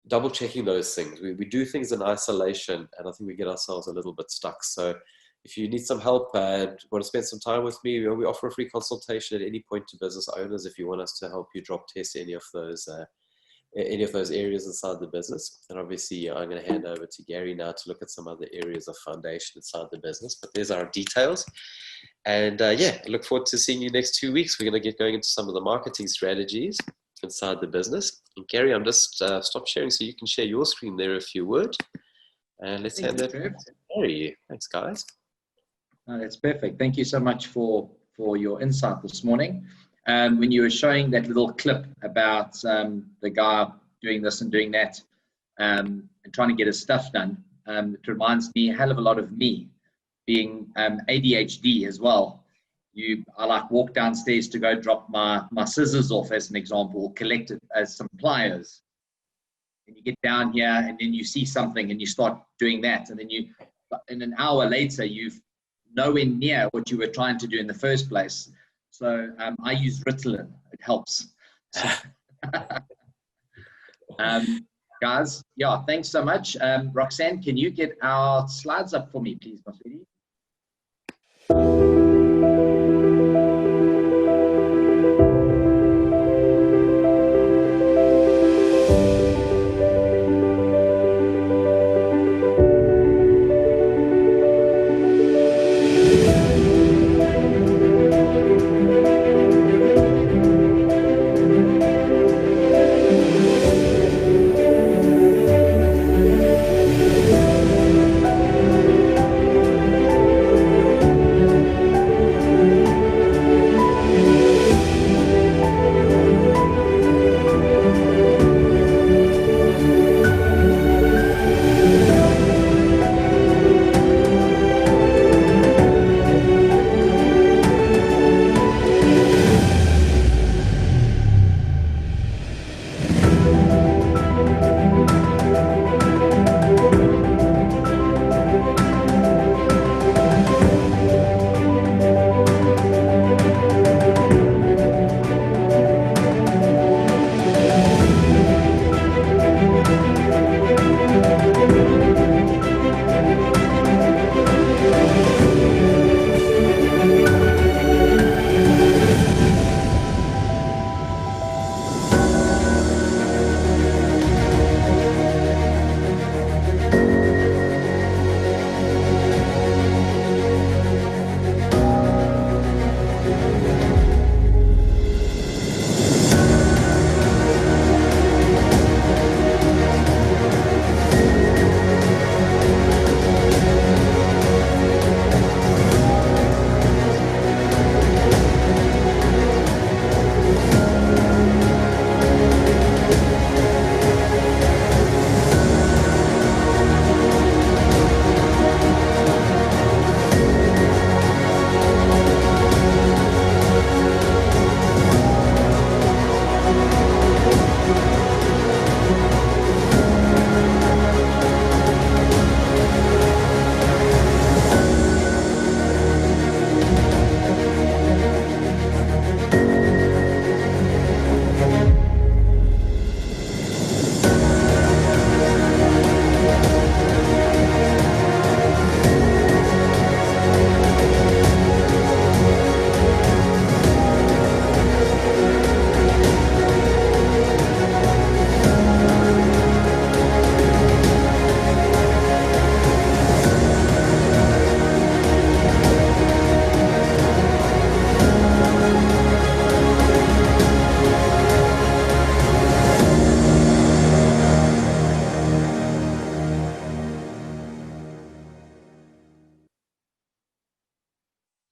double checking those things. We do things in isolation, and I think we get ourselves a little bit stuck. So if you need some help and want to spend some time with me, we offer a free consultation at any point to business owners if you want us to help you drop test any of those areas inside the business. And obviously I'm going to hand over to Gary now to look at some other areas of foundation inside the business, but there's our details. And I look forward to seeing you next 2 weeks. We're going to get going into some of the marketing strategies inside the business. And Gary, I'm just stop sharing so you can share your screen there if you would. And let's hand that to Gary. Thanks, guys. That's perfect. Thank you so much for your insight this morning. When you were showing that little clip about the guy doing this and doing that and trying to get his stuff done, it reminds me a hell of a lot of me being ADHD as well. I like walk downstairs to go drop my scissors off, as an example, collect it as some pliers. And you get down here and then you see something and you start doing that. And then in an hour later, you've nowhere near what you were trying to do in the first place. So I use Ritalin. It helps. Guys, thanks so much. Roxanne, can you get our slides up for me, please, my sweetie?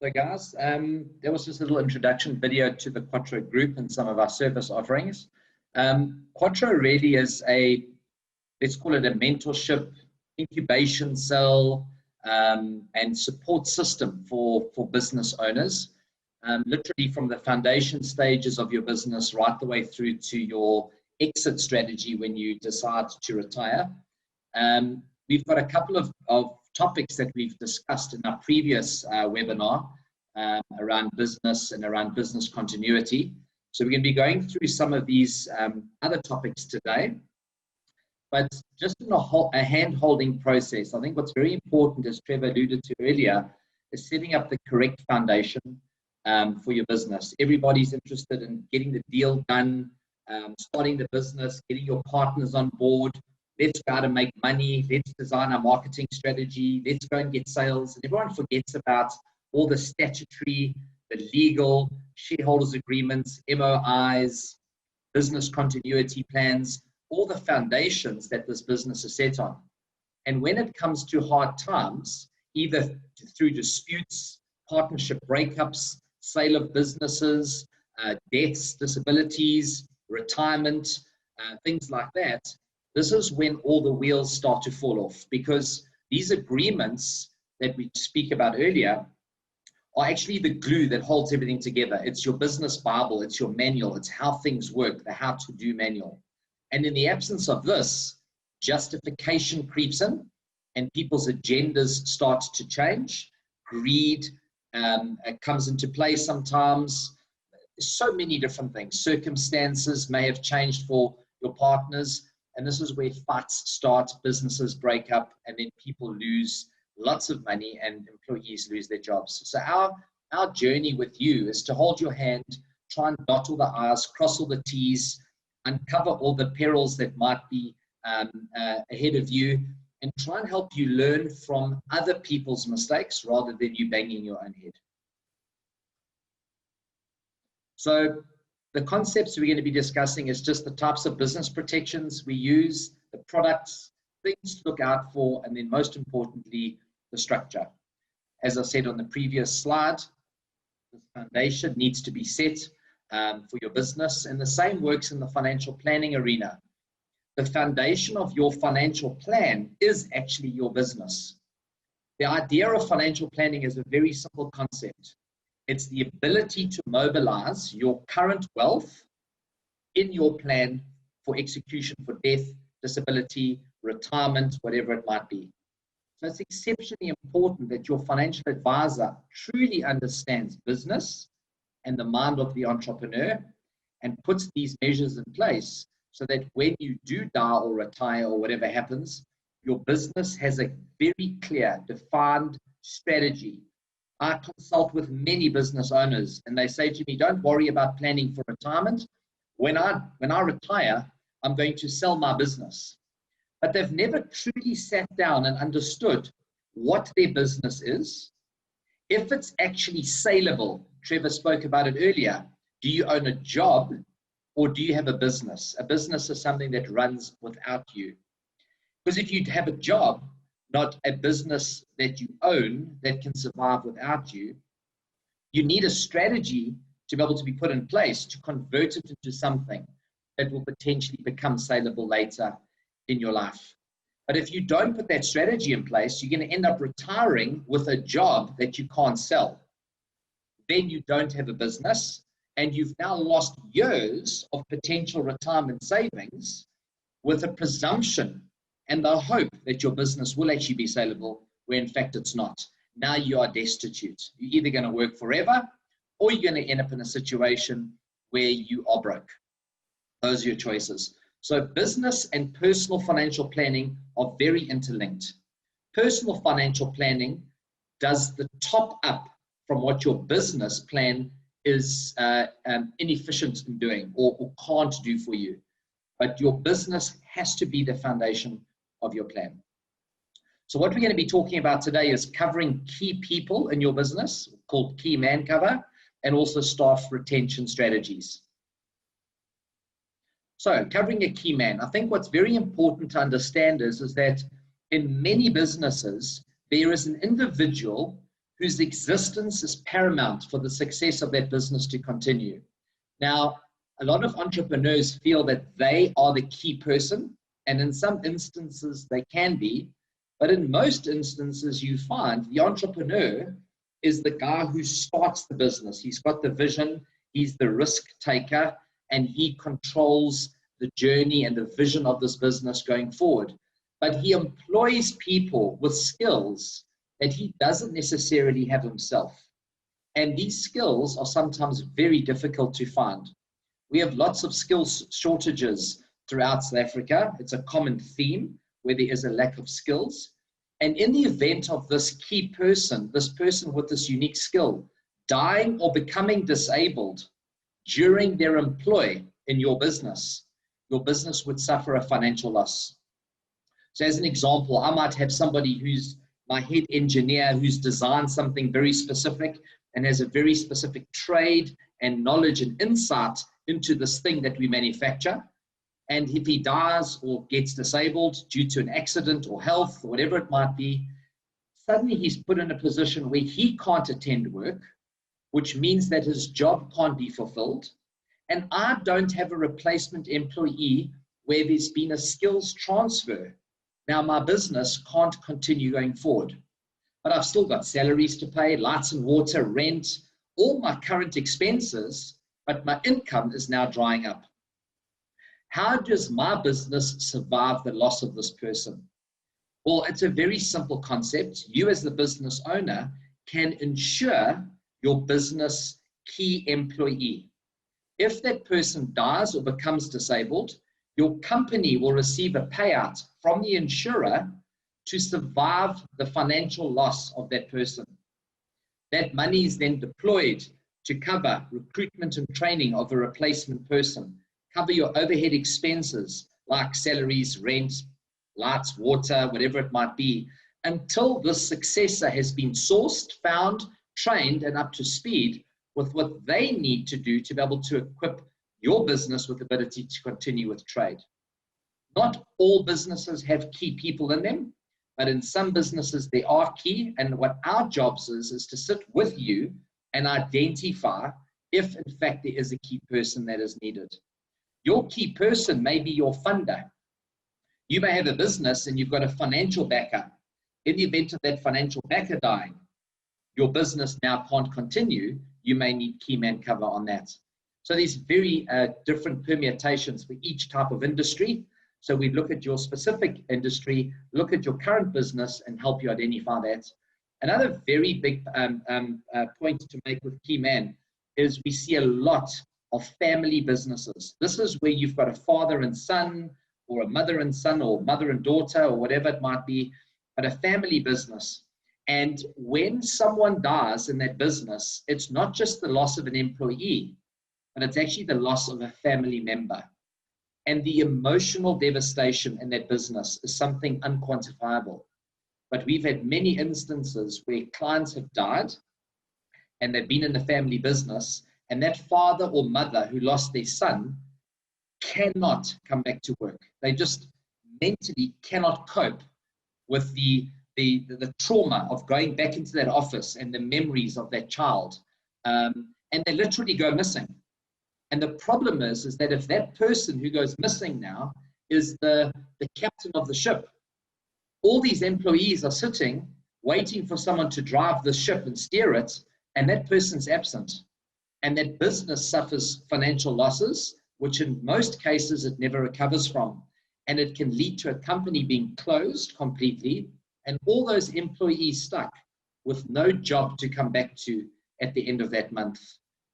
So guys, there was just a little introduction video to the Quattro Group and some of our service offerings. Quattro really is a, let's call it a mentorship, incubation cell, and support system for business owners. Literally from the foundation stages of your business right the way through to your exit strategy when you decide to retire. We've got a couple of topics that we've discussed in our previous webinar around business and around business continuity. So we're going to be going through some of these other topics today. But just in a hand-holding process, I think what's very important, as Trevor alluded to earlier, is setting up the correct foundation for your business. Everybody's interested in getting the deal done, starting the business, getting your partners on board. Let's go out and make money. Let's design our marketing strategy. Let's go and get sales. And everyone forgets about all the statutory, the legal, shareholders agreements, MOIs, business continuity plans, all the foundations that this business is set on. And when it comes to hard times, either through disputes, partnership breakups, sale of businesses, deaths, disabilities, retirement, things like that, this is when all the wheels start to fall off, because these agreements that we speak about earlier are actually the glue that holds everything together. It's your business Bible, it's your manual, it's how things work, the how to do manual. And in the absence of this, justification creeps in and people's agendas start to change. Greed comes into play sometimes. So many different things. Circumstances may have changed for your partners. And this is where fights start, businesses break up, and then people lose lots of money and employees lose their jobs. So our journey with you is to hold your hand, try and dot all the I's, cross all the T's, uncover all the perils that might be ahead of you, and try and help you learn from other people's mistakes rather than you banging your own head. So the concepts we're going to be discussing is just the types of business protections we use, the products, things to look out for, and then most importantly, the structure. As I said on the previous slide, the foundation needs to be set for your business, and the same works in the financial planning arena. The foundation of your financial plan is actually your business. The idea of financial planning is a very simple concept. It's the ability to mobilize your current wealth in your plan for execution for death, disability, retirement, whatever it might be. So it's exceptionally important that your financial advisor truly understands business and the mind of the entrepreneur and puts these measures in place so that when you do die or retire or whatever happens, your business has a very clear, defined strategy. I consult with many business owners and they say to me, don't worry about planning for retirement. When I retire, I'm going to sell my business. But they've never truly sat down and understood what their business is, if it's actually saleable. Trevor spoke about it earlier. Do you own a job or do you have a business? A business is something that runs without you. Because if you have a job, not a business that you own that can survive without you, you need a strategy to be able to be put in place to convert it into something that will potentially become saleable later in your life. But if you don't put that strategy in place, you're going to end up retiring with a job that you can't sell. Then you don't have a business, and you've now lost years of potential retirement savings with a presumption and the hope that your business will actually be saleable, where in fact it's not. Now you are destitute. You're either going to work forever or you're going to end up in a situation where you are broke. Those are your choices. So business and personal financial planning are very interlinked. Personal financial planning does the top up from what your business plan is inefficient in doing or can't do for you. But your business has to be the foundation of your plan. So what we're going to be talking about today is covering key people in your business, called key man cover, and also staff retention strategies. So covering a key man, I think what's very important to understand is that in many businesses, there is an individual whose existence is paramount for the success of that business to continue. Now, a lot of entrepreneurs feel that they are the key person, and in some instances they can be, but in most instances you find the entrepreneur is the guy who starts the business. He's got the vision, he's the risk taker, and he controls the journey and the vision of this business going forward. But he employs people with skills that he doesn't necessarily have himself. And these skills are sometimes very difficult to find. We have lots of skills shortages throughout South Africa. It's a common theme where there is a lack of skills. And in the event of this key person, this person with this unique skill, dying or becoming disabled during their employ in your business would suffer a financial loss. So as an example, I might have somebody who's my head engineer who's designed something very specific and has a very specific trade and knowledge and insight into this thing that we manufacture. And if he dies or gets disabled due to an accident or health or whatever it might be, suddenly he's put in a position where he can't attend work, which means that his job can't be fulfilled. And I don't have a replacement employee where there's been a skills transfer. Now my business can't continue going forward, but I've still got salaries to pay, lights and water, rent, all my current expenses, but my income is now drying up. How does my business survive the loss of this person? Well, it's a very simple concept. You as the business owner can insure your business key employee. If that person dies or becomes disabled, your company will receive a payout from the insurer to survive the financial loss of that person. That money is then deployed to cover recruitment and training of a replacement person, cover your overhead expenses like salaries, rent, lights, water, whatever it might be, until this successor has been sourced, found, trained, and up to speed with what they need to do to be able to equip your business with the ability to continue with trade. Not all businesses have key people in them, but in some businesses they are key, and what our jobs is to sit with you and identify if in fact there is a key person that is needed. Your key person may be your funder. You may have a business and you've got a financial backer. In the event of that financial backer dying, your business now can't continue, you may need key man cover on that. So there's very different permutations for each type of industry. So we look at your specific industry, look at your current business and help you identify that. Another very big point to make with key man is we see a lot of family businesses. This is where you've got a father and son, or a mother and son, or mother and daughter, or whatever it might be, but a family business. And when someone dies in that business, it's not just the loss of an employee, but it's actually the loss of a family member. And the emotional devastation in that business is something unquantifiable. But we've had many instances where clients have died and they've been in the family business, and that father or mother who lost their son cannot come back to work. They just mentally cannot cope with the trauma of going back into that office and the memories of that child. And they literally go missing. And the problem is that if that person who goes missing now is the captain of the ship, all these employees are sitting, waiting for someone to drive the ship and steer it, and that person's absent. And that business suffers financial losses, which in most cases it never recovers from. And it can lead to a company being closed completely and all those employees stuck with no job to come back to at the end of that month.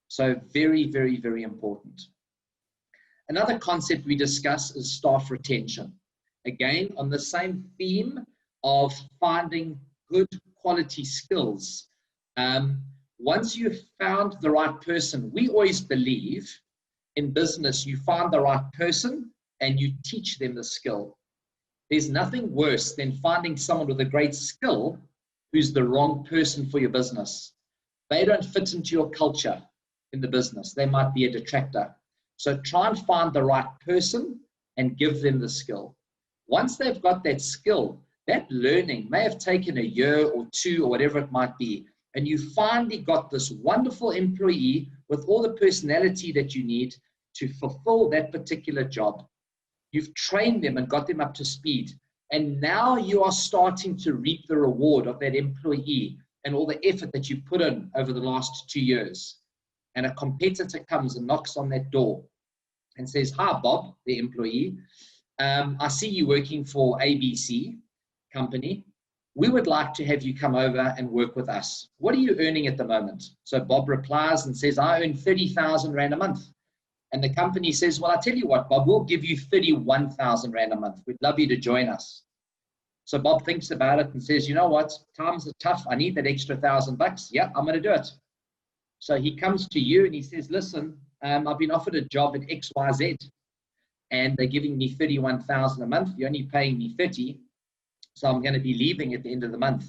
So very, very, very important. Another concept we discuss is staff retention. Again, on the same theme of finding good quality skills. Once you've found the right person, we always believe in business, you find the right person and you teach them the skill. There's nothing worse than finding someone with a great skill who's the wrong person for your business. They don't fit into your culture in the business. They might be a detractor. So try and find the right person and give them the skill. Once they've got that skill, that learning may have taken a year or two or whatever it might be, and you finally got this wonderful employee with all the personality that you need to fulfill that particular job. You've trained them and got them up to speed. And now you are starting to reap the reward of that employee and all the effort that you put in over the last 2 years. And a competitor comes and knocks on that door and says, "Hi, Bob," the employee. "I see you working for ABC company. We would like to have you come over and work with us. What are you earning at the moment?" So Bob replies and says, "I earn 30,000 Rand a month." And the company says, "Well, I tell you what, Bob, we'll give you 31,000 Rand a month. We'd love you to join us." So Bob thinks about it and says, "You know what? Times are tough. I need that extra $1,000. Yeah, I'm going to do it." So he comes to you and he says, "Listen, I've been offered a job at XYZ and they're giving me 31,000 a month. You're only paying me 30. So I'm going to be leaving at the end of the month."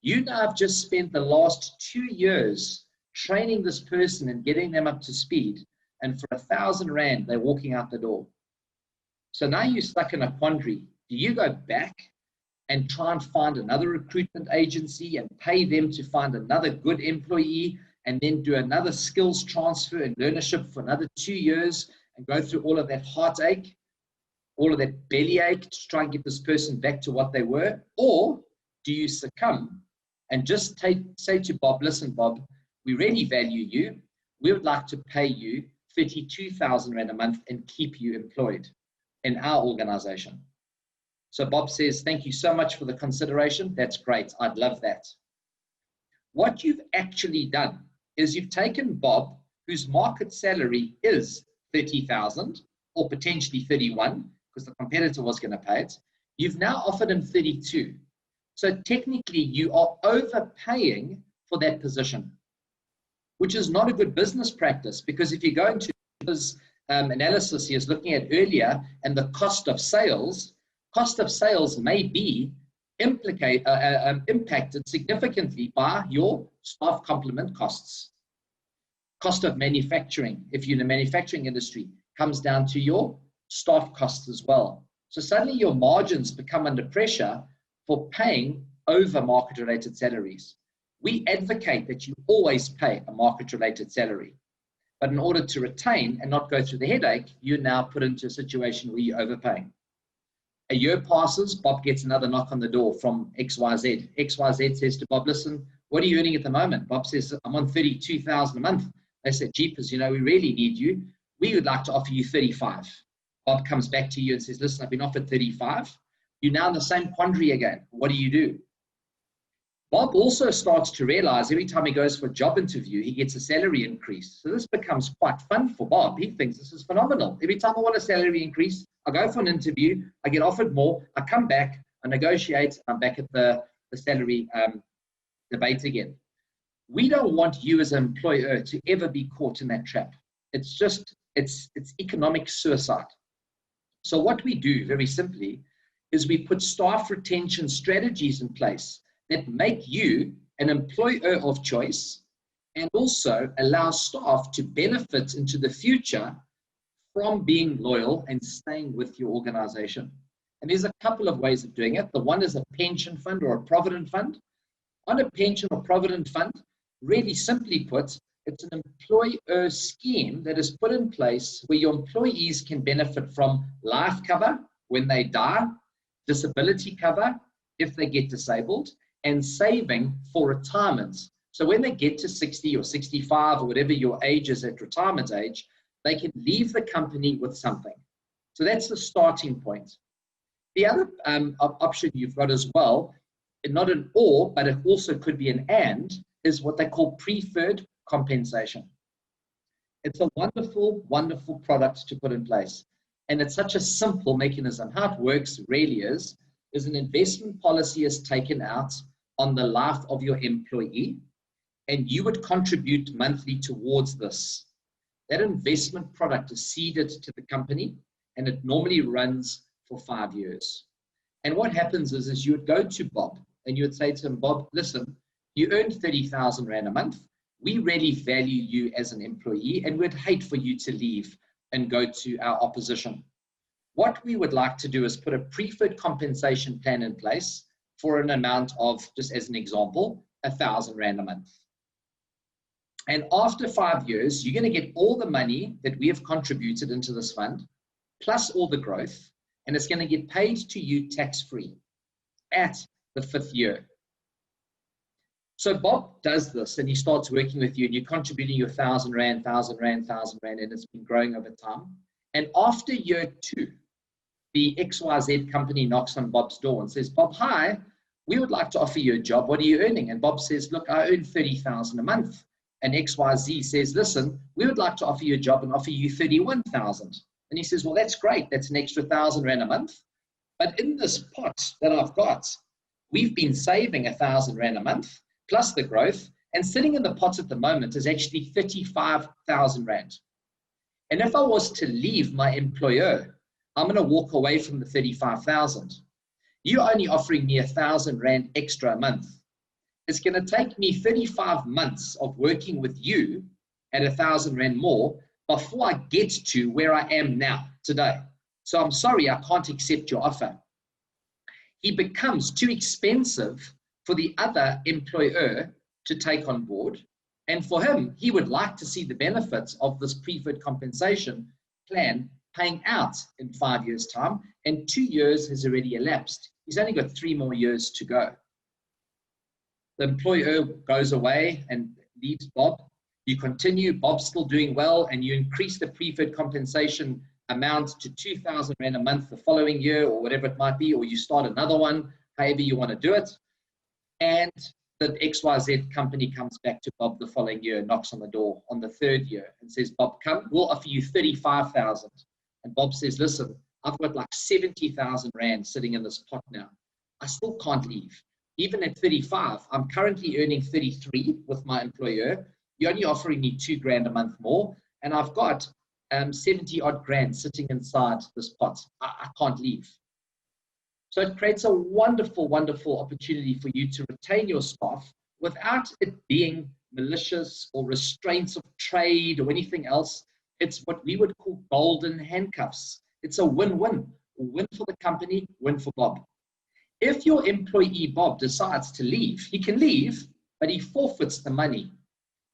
You now have just spent the last 2 years training this person and getting them up to speed. And for 1,000 Rand, they're walking out the door. So now you're stuck in a quandary. Do you go back and try and find another recruitment agency and pay them to find another good employee and then do another skills transfer and learnership for another 2 years and go through all of that heartache, all of that bellyache to try and get this person back to what they were? Or do you succumb and just say to Bob, "Listen, Bob, we really value you. We would like to pay you 32,000 Rand a month and keep you employed in our organization." So Bob says, "Thank you so much for the consideration. That's great. I'd love that." What you've actually done is you've taken Bob, whose market salary is 30,000 or potentially 31, because the competitor was going to pay it. You've now offered him 32. So technically you are overpaying for that position, which is not a good business practice, because if you go into this analysis he was looking at earlier and the cost of sales may be impacted significantly by your staff complement costs. Cost of manufacturing, if you're in the manufacturing industry, comes down to your staff costs as well. So suddenly your margins become under pressure for paying over market-related salaries. We advocate that you always pay a market-related salary. But in order to retain and not go through the headache, you're now put into a situation where you're overpaying. A year passes, Bob gets another knock on the door from XYZ. XYZ says to Bob, "Listen, what are you earning at the moment?" Bob says, "I'm on 32,000 a month." They said, "Jeepers, we really need you. We would like to offer you 35. Bob comes back to you and says, "Listen, I've been offered 35. You're now in the same quandary again. What do? Bob also starts to realize every time he goes for a job interview, he gets a salary increase. So this becomes quite fun for Bob. He thinks this is phenomenal. Every time I want a salary increase, I go for an interview, I get offered more, I come back, I negotiate, I'm back at the salary debate again. We don't want you as an employer to ever be caught in that trap. It's economic suicide. So what we do, very simply, is we put staff retention strategies in place that make you an employer of choice and also allow staff to benefit into the future from being loyal and staying with your organization. And there's a couple of ways of doing it. The one is a pension fund or a provident fund. On a pension or provident fund, really simply put, it's an employer scheme that is put in place where your employees can benefit from life cover when they die, disability cover if they get disabled, and saving for retirement. So when they get to 60 or 65 or whatever your age is at retirement age, they can leave the company with something. So that's the starting point. The other option you've got as well, not an or, but it also could be an and, is what they call preferred compensation. It's a wonderful, wonderful product to put in place. And it's such a simple mechanism. How it works really is an investment policy is taken out on the life of your employee, and you would contribute monthly towards this. That investment product is seeded to the company, and it normally runs for 5 years. And what happens is you would go to Bob, and you would say to him, "Bob, listen, you earn 30,000 Rand a month. We really value you as an employee, and we'd hate for you to leave and go to our opposition. What we would like to do is put a preferred compensation plan in place for an amount of, just as an example, 1,000 Rand a month. And after 5 years, you're going to get all the money that we have contributed into this fund, plus all the growth, and it's going to get paid to you tax-free at the 5th year. So Bob does this, and he starts working with you, and you're contributing your 1,000 Rand, 1,000 Rand, 1,000 Rand, and it's been growing over time. And after year 2, the XYZ company knocks on Bob's door and says, Bob, hi, we would like to offer you a job. What are you earning? And Bob says, look, I earn 30,000 a month. And XYZ says, listen, we would like to offer you a job and offer you 31,000. And he says, well, that's great. That's an extra 1,000 Rand a month. But in this pot that I've got, we've been saving 1,000 Rand a month plus the growth. And sitting in the pot at the moment is actually 35,000 Rand. And if I was to leave my employer, I'm going to walk away from the 35,000. You're only offering me 1,000 Rand extra a month. It's going to take me 35 months of working with you at 1,000 Rand more before I get to where I am now today. So I'm sorry, I can't accept your offer. He becomes too expensive for the other employer to take on board. And for him, he would like to see the benefits of this preferred compensation plan paying out in 5 years' time, and 2 years has already elapsed. He's only got 3 more years to go. The employer goes away and leaves Bob. You continue, Bob's still doing well, and you increase the preferred compensation amount to 2,000 Rand a month the following year, or whatever it might be, or you start another one, however you want to do it. And the XYZ company comes back to Bob the following year, knocks on the door on the 3rd year and says, Bob, come, we'll offer you 35,000. And Bob says, listen, I've got like 70,000 Rand sitting in this pot now. I still can't leave. Even at 35, I'm currently earning 33 with my employer. You're only offering me 2 grand a month more. And I've got 70 odd grand sitting inside this pot. I can't leave. So it creates a wonderful, wonderful opportunity for you to retain your staff without it being malicious or restraints of trade or anything else. It's what we would call golden handcuffs. It's a win-win. Win for the company, win for Bob. If your employee, Bob, decides to leave, he can leave, but he forfeits the money.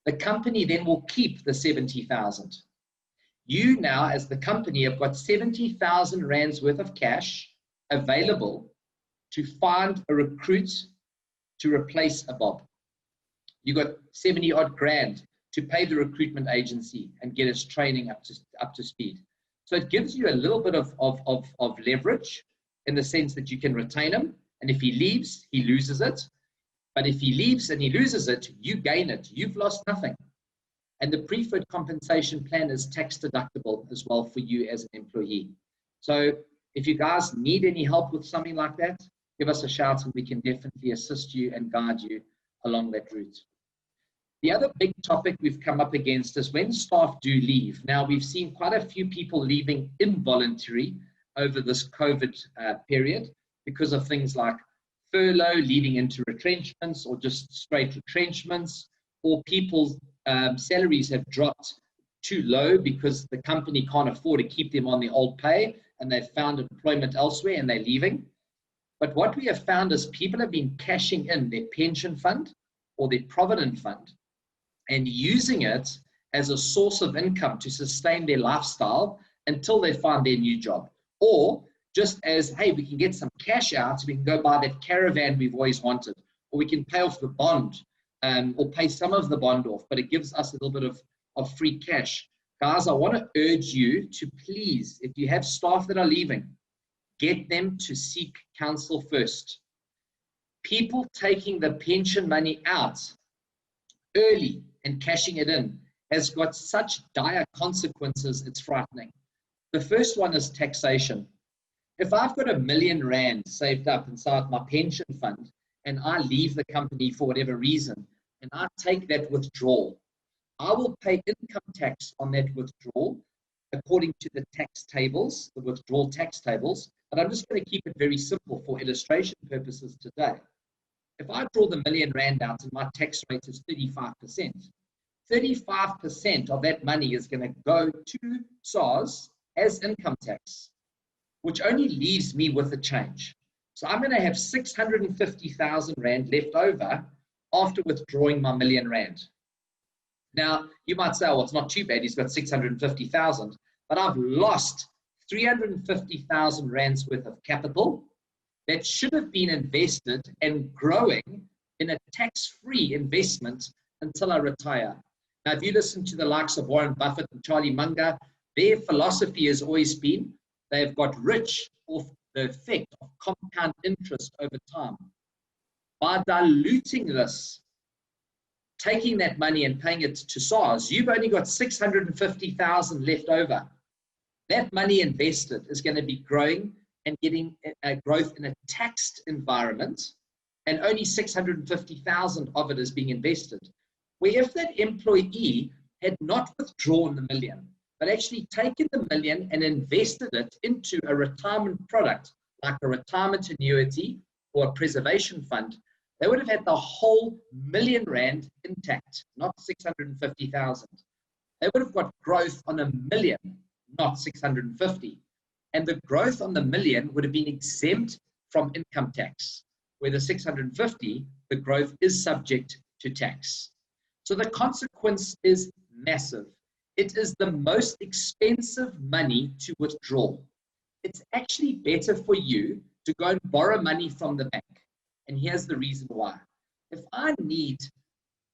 The company then will keep the 70,000. You now, as the company, have got 70,000 Rands worth of cash available to find a recruit to replace a Bob. You got 70 odd grand to pay the recruitment agency and get his training up to speed. So it gives you a little bit of leverage in the sense that you can retain him. And if he leaves, he loses it. But if he leaves and he loses it, you gain it. You've lost nothing. And the preferred compensation plan is tax deductible as well for you as an employee. So if you guys need any help with something like that, give us a shout and we can definitely assist you and guide you along that route. The other big topic we've come up against is when staff do leave. Now, we've seen quite a few people leaving involuntary over this COVID period because of things like furlough leading into retrenchments or just straight retrenchments, or people's salaries have dropped too low because the company can't afford to keep them on the old pay and they've found employment elsewhere and they're leaving. But what we have found is people have been cashing in their pension fund or their provident fund and using it as a source of income to sustain their lifestyle until they find their new job. Or just as, hey, we can get some cash out so we can go buy that caravan we've always wanted, or we can pay off the bond or pay some of the bond off, but it gives us a little bit of free cash. Guys, I want to urge you to please, if you have staff that are leaving, get them to seek counsel first. People taking the pension money out early and cashing it in has got such dire consequences, it's frightening. The first one is taxation. If I've got R1 million saved up inside my pension fund and I leave the company for whatever reason and I take that withdrawal, I will pay income tax on that withdrawal according to the tax tables, the withdrawal tax tables, but I'm just going to keep it very simple for illustration purposes today. If I draw the R1 million out and my tax rate is 35%, 35% of that money is going to go to SARS as income tax, which only leaves me with a change. So I'm going to have 650,000 Rand left over after withdrawing my R1,000,000. Now, you might say, well, it's not too bad. He's got 650,000, but I've lost 350,000 rands worth of capital that should have been invested and growing in a tax-free investment until I retire. Now, if you listen to the likes of Warren Buffett and Charlie Munger, their philosophy has always been they've got rich off the effect of compound interest over time. By diluting this, taking that money and paying it to SARS, you've only got 650,000 left over. That money invested is going to be growing and getting a growth in a taxed environment, and only 650,000 of it is being invested. Where if that employee had not withdrawn the $1,000,000, but actually taken the $1,000,000 and invested it into a retirement product, like a retirement annuity or a preservation fund, they would have had the whole R1,000,000 intact, not 650,000. They would have got growth on $1,000,000, not 650. And the growth on the $1,000,000 would have been exempt from income tax, where the 650, the growth is subject to tax. So the consequence is massive. It is the most expensive money to withdraw. It's actually better for you to go and borrow money from the bank. And here's the reason why. If I need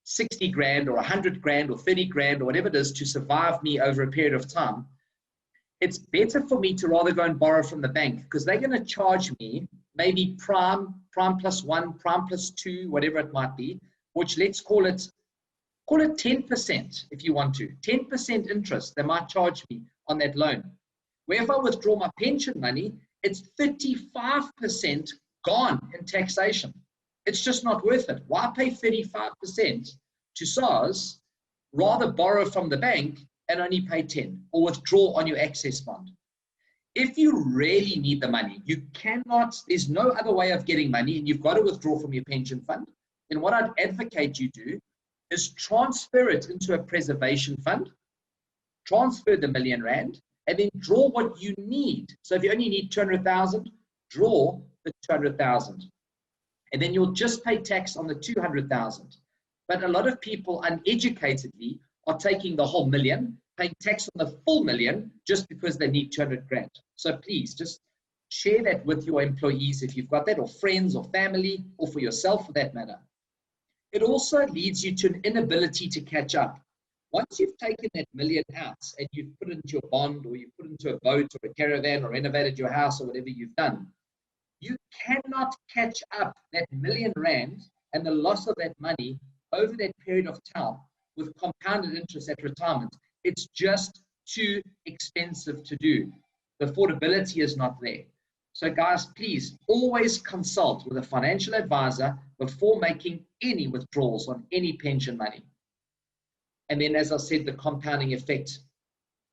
60 grand or 100 grand or 30 grand or whatever it is to survive me over a period of time, it's better for me to rather go and borrow from the bank, because they're going to charge me maybe prime plus 1, prime plus 2, whatever it might be, which let's call it 10% if you want to. 10% interest they might charge me on that loan. Where if I withdraw my pension money, it's 35% gone in taxation. It's just not worth it. Why pay 35% to SARS, rather borrow from the bank and only pay 10, or withdraw on your access bond? If you really need the money, you cannot, there's no other way of getting money, and you've got to withdraw from your pension fund, then what I'd advocate you do is transfer it into a preservation fund, transfer the R1,000,000, and then draw what you need. So if you only need 200,000, draw the 200,000. And then you'll just pay tax on the 200,000. But a lot of people uneducatedly are taking the whole $1,000,000, paying tax on the full $1,000,000 just because they need 200 grand. So please just share that with your employees if you've got that, or friends or family, or for yourself for that matter. It also leads you to an inability to catch up. Once you've taken that $1,000,000 out and you've put it into a bond, or you've put it into a boat or a caravan, or renovated your house, or whatever you've done, you cannot catch up that R1,000,000 and the loss of that money over that period of time with compounded interest at retirement. It's just too expensive to do. The affordability is not there. So guys, please always consult with a financial advisor before making any withdrawals on any pension money. And then, as I said, the compounding effect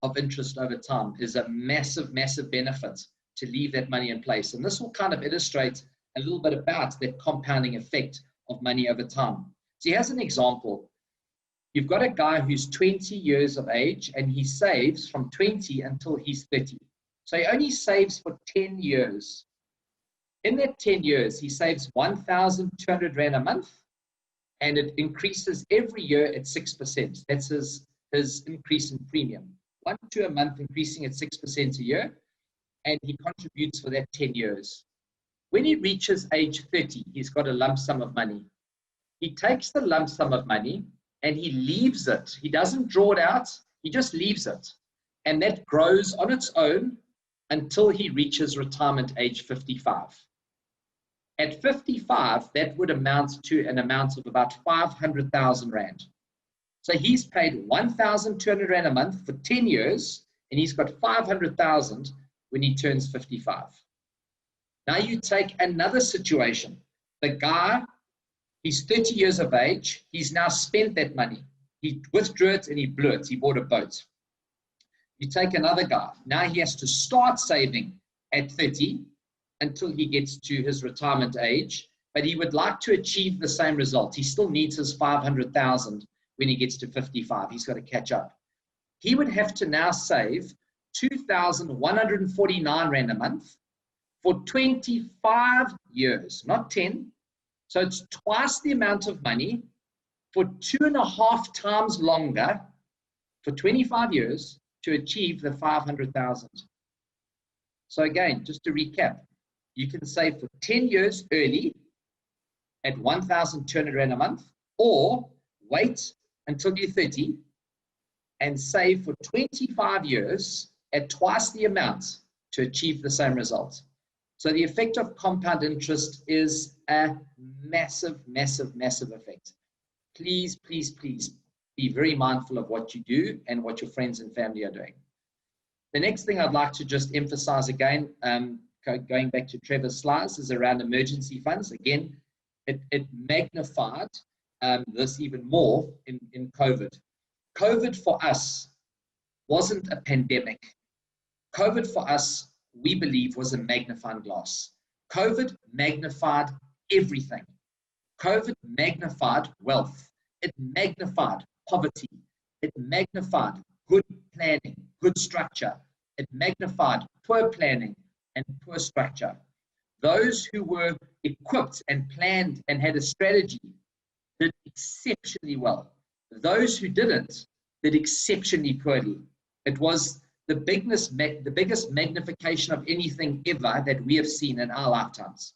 of interest over time is a massive, massive benefit to leave that money in place. And this will kind of illustrate a little bit about that compounding effect of money over time. So here's an example. You've got a guy who's 20 years of age, and he saves from 20 until he's 30. So he only saves for 10 years. In that 10 years, he saves 1,200 Rand a month, and it increases every year at 6%. That's his increase in premium. 1 to a month, increasing at 6% a year, and he contributes for that 10 years. When he reaches age 30, he's got a lump sum of money. He takes the lump sum of money and he leaves it. He doesn't draw it out, he just leaves it. And that grows on its own until he reaches retirement age 55. At 55, that would amount to an amount of about 500,000 Rand. So he's paid 1,200 Rand a month for 10 years, and he's got 500,000 when he turns 55. Now you take another situation. The guy, he's 30 years of age. He's now spent that money. He withdrew it and he blew it. He bought a boat. You take another guy. Now he has to start saving at 30 until he gets to his retirement age, but he would like to achieve the same result. He still needs his 500,000 when he gets to 55. He's got to catch up. He would have to now save 2,149 Rand a month for 25 years, not 10. So it's twice the amount of money for 2.5 times longer for 25 years to achieve the 500,000. So again, just to recap, you can save for 10 years early at 1,200 Rand a month, or wait until you're 30 and save for 25 years at twice the amount to achieve the same result. So the effect of compound interest is a massive, massive, massive effect. Please, please, please be very mindful of what you do and what your friends and family are doing. The next thing I'd like to just emphasize again, going back to Trevor's slides, is around emergency funds. Again, it magnified this even more in COVID. COVID for us wasn't a pandemic. COVID for us, we believe, was a magnifying glass. COVID magnified everything. COVID magnified wealth. It magnified poverty. It magnified good planning, good structure. It magnified poor planning and poor structure. Those who were equipped and planned and had a strategy did exceptionally well. Those who didn't did exceptionally poorly. It was the biggest magnification of anything ever that we have seen in our lifetimes.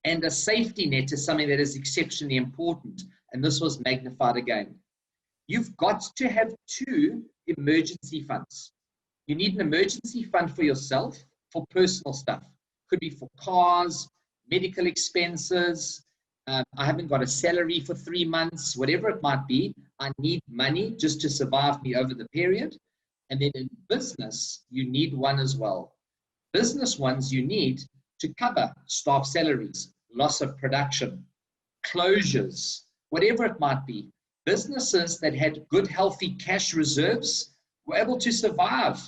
And a safety net is something that is exceptionally important, and this was magnified again. You've got to have 2 emergency funds. You need an emergency fund for yourself, for personal stuff. Could be for cars, medical expenses. I haven't got a salary for 3 months, whatever it might be. I need money just to survive me over the period. And then in business, you need one as well. Business ones you need to cover staff salaries, loss of production, closures, whatever it might be. Businesses that had good, healthy cash reserves were able to survive.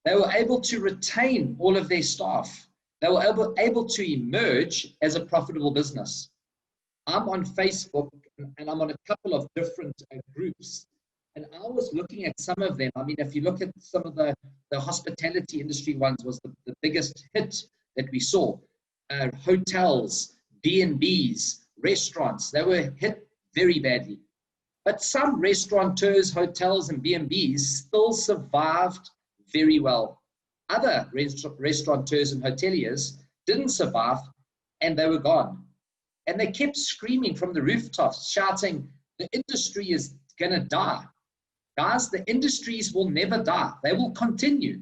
They were able to retain all of their staff. They were able to emerge as a profitable business. I'm on Facebook and I'm on a couple of different groups, and I was looking at some of them. I mean, if you look at some of the hospitality industry ones, was the biggest hit that we saw. Hotels, B&Bs, restaurants, they were hit very badly. But some restaurateurs, hotels, and B&Bs still survived very well. Other restaurateurs and hoteliers didn't survive, and they were gone. And they kept screaming from the rooftops, shouting, the industry is going to die. Guys, the industries will never die. They will continue.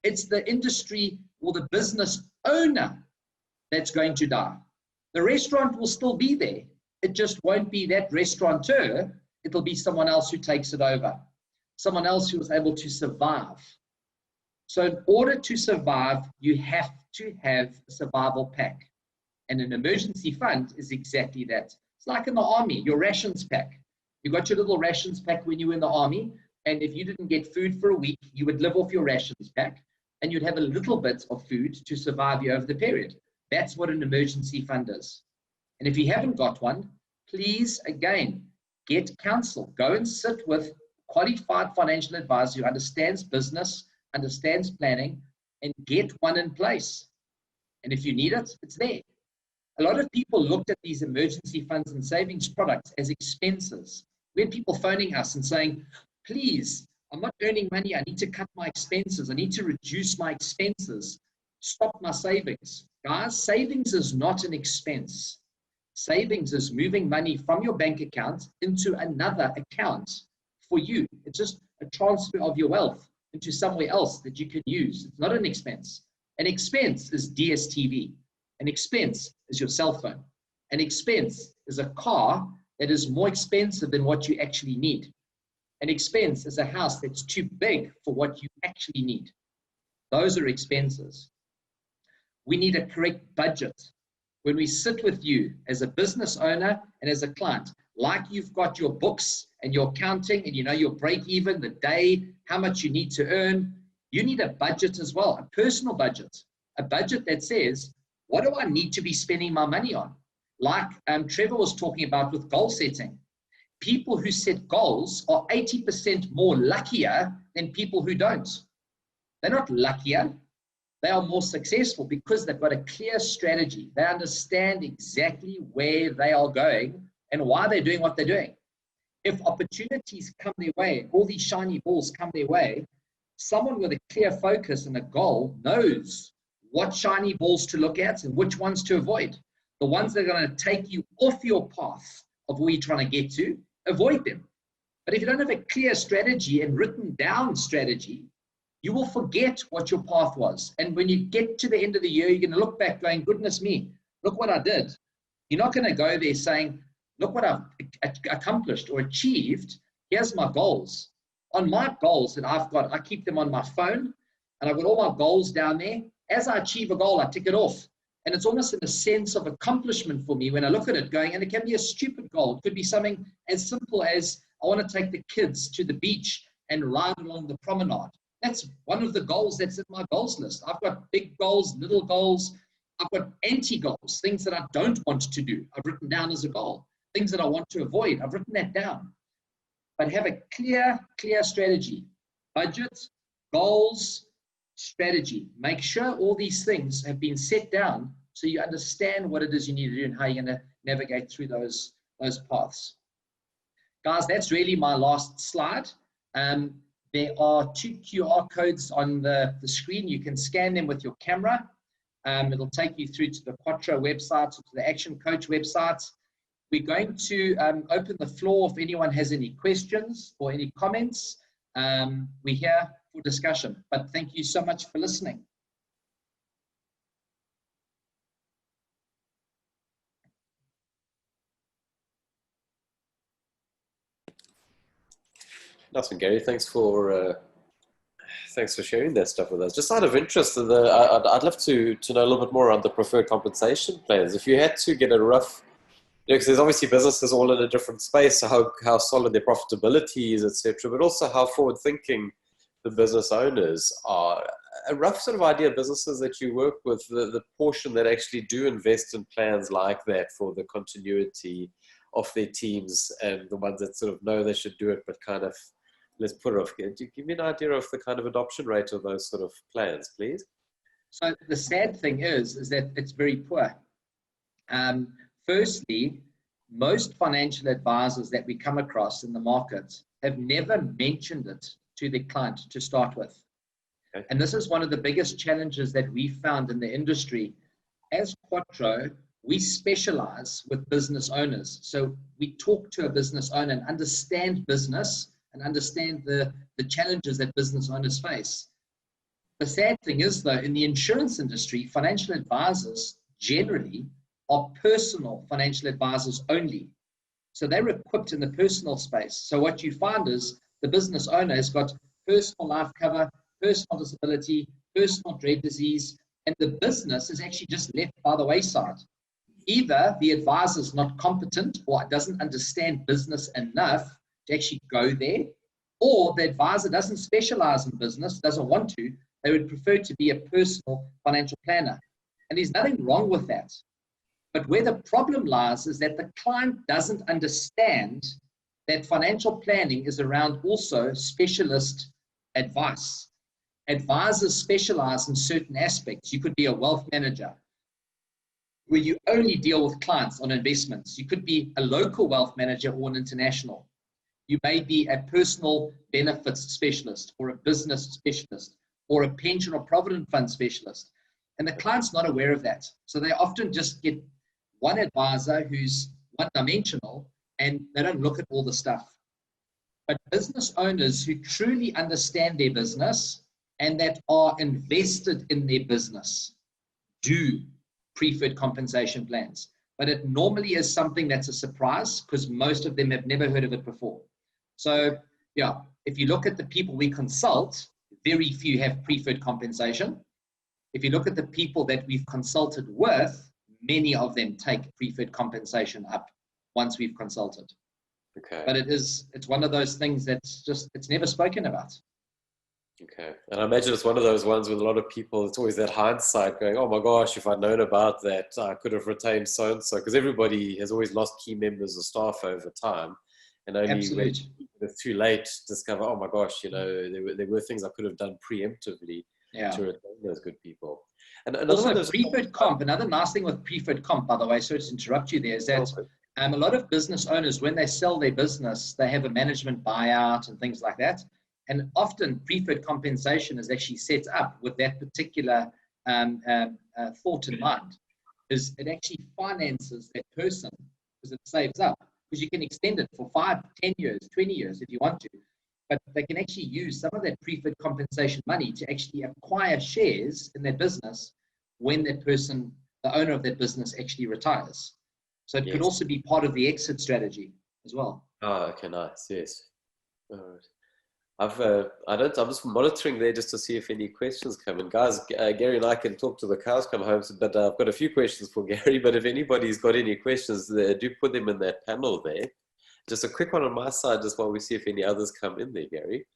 It's the industry or the business owner that's going to die. The restaurant will still be there. It just won't be that restaurateur. It'll be someone else who takes it over. Someone else who was able to survive. So in order to survive, you have to have a survival pack. And an emergency fund is exactly that. It's like in the army, your rations pack. You got your little rations pack when you were in the army, and if you didn't get food for a week, you would live off your rations pack, and you'd have a little bit of food to survive you over the period. That's what an emergency fund is. And if you haven't got one, please, again, get counsel. Go and sit with a qualified financial advisor who understands business, understands planning, and get one in place. And if you need it, it's there. A lot of people looked at these emergency funds and savings products as expenses. We had people phoning us and saying, please, I'm not earning money. I need to cut my expenses. I need to reduce my expenses. Stop my savings. Guys, savings is not an expense. Savings is moving money from your bank account into another account for you. It's just a transfer of your wealth into somewhere else that you can use. It's not an expense. An expense is DSTV. An expense is your cell phone. An expense is a car that is more expensive than what you actually need. An expense is a house that's too big for what you actually need. Those are expenses. We need a correct budget. When we sit with you as a business owner and as a client, like you've got your books and your accounting and you know your break even, the day, how much you need to earn, you need a budget as well, a personal budget. A budget that says, what do I need to be spending my money on? Like Trevor was talking about with goal setting. People who set goals are 80% more luckier than people who don't. They're not luckier. they are more successful because they've got a clear strategy. They understand exactly where they are going and why they're doing what they're doing. If opportunities come their way, all these shiny balls come their way, someone with a clear focus and a goal knows what shiny balls to look at and which ones to avoid. The ones that are going to take you off your path of where you're trying to get to, avoid them. But if you don't have a clear strategy and written down strategy, you will forget what your path was. And when you get to the end of the year, you're going to look back going, goodness me, look what I did. You're not going to go there saying, look what I've accomplished or achieved. Here's my goals. On my goals that I've got, I keep them on my phone, and I've got all my goals down there. As I achieve a goal, I tick it off. And it's almost in a sense of accomplishment for me when I look at it going, and it can be a stupid goal. It could be something as simple as I want to take the kids to the beach and ride along the promenade. That's one of the goals that's in my goals list. I've got big goals, little goals. I've got anti-goals, things that I don't want to do. I've written down as a goal. Things that I want to avoid, I've written that down. But have a clear strategy. Budget, goals, strategy. Make sure all these things have been set down so you understand what it is you need to do and how you're going to navigate through those paths. Guys, that's really my last slide. There are 2 QR codes on the screen. You can scan them with your camera. It'll take you through to the Quattro website, or to the ActionCOACH website. We're going to open the floor if anyone has any questions or any comments. We're here for discussion, but thank you so much for listening. Awesome, Gary. Thanks for sharing that stuff with us. Just out of interest, I'd love to know a little bit more around the preferred compensation plans. If you had to get a rough, because there's obviously businesses all in a different space, so how solid their profitability is, etc., but also how forward-thinking the business owners are. A rough sort of idea of businesses that you work with, the portion that actually do invest in plans like that for the continuity of their teams, and the ones that sort of know they should do it, but kind of, let's put it off. Do you give me an idea of the kind of adoption rate of those sort of plans, please? So the sad thing is that it's very poor. Firstly, most financial advisors that we come across in the market have never mentioned it to the client to start with. Okay. And this is one of the biggest challenges that we found in the industry. As Quattro, we specialize with business owners. So we talk to a business owner and understand business and understand the challenges that business owners face. The sad thing is, though, in the insurance industry, financial advisors generally are personal financial advisors only. So they're equipped in the personal space. So what you find is the business owner has got personal life cover, personal disability, personal dread disease, and the business is actually just left by the wayside. Either the advisor is not competent or doesn't understand business enough to actually go there, or the advisor doesn't specialize in business, doesn't want to. They would prefer to be a personal financial planner. And there's nothing wrong with that. But where the problem lies is that the client doesn't understand that financial planning is around also specialist advice. Advisors specialize in certain aspects. You could be a wealth manager where you only deal with clients on investments. You could be a local wealth manager or an international. You may be a personal benefits specialist or a business specialist or a pension or provident fund specialist. And the client's not aware of that. So they often just get one advisor who's one-dimensional and they don't look at all the stuff. But business owners who truly understand their business and that are invested in their business do preferred compensation plans. But it normally is something that's a surprise because most of them have never heard of it before. So yeah, if you look at the people we consult, very few have preferred compensation. If you look at the people that we've consulted with, many of them take preferred compensation up once we've consulted. Okay. But it's one of those things that's just, it's never spoken about. Okay. And I imagine it's one of those ones with a lot of people, it's always that hindsight going, oh my gosh, if I'd known about that, I could have retained so-and-so, because everybody has always lost key members of staff over time. And only when it's too late, discover, oh my gosh, you know, there were things I could have done preemptively. to retain those good people. And another Also, one that's preferred comp, another nice thing with preferred comp, by the way, sorry to interrupt you there, is that a lot of business owners, when they sell their business, they have a management buyout and things like that. And often preferred compensation is actually set up with that particular thought in mind. Is it actually finances that person because it saves up, because you can extend it for 5, 10 years, 20 years if you want to. But they can actually use some of that preferred compensation money to actually acquire shares in their business when that person, the owner of that business, actually retires. So it could also be part of the exit strategy as well. Oh, okay, nice. Yes. All right. I'm just monitoring there just to see if any questions come in. Guys, Gary and I can talk to the cows come home, but I've got a few questions for Gary, but if anybody's got any questions, do put them in that panel there. Just a quick one on my side, just while we see if any others come in there, Gary.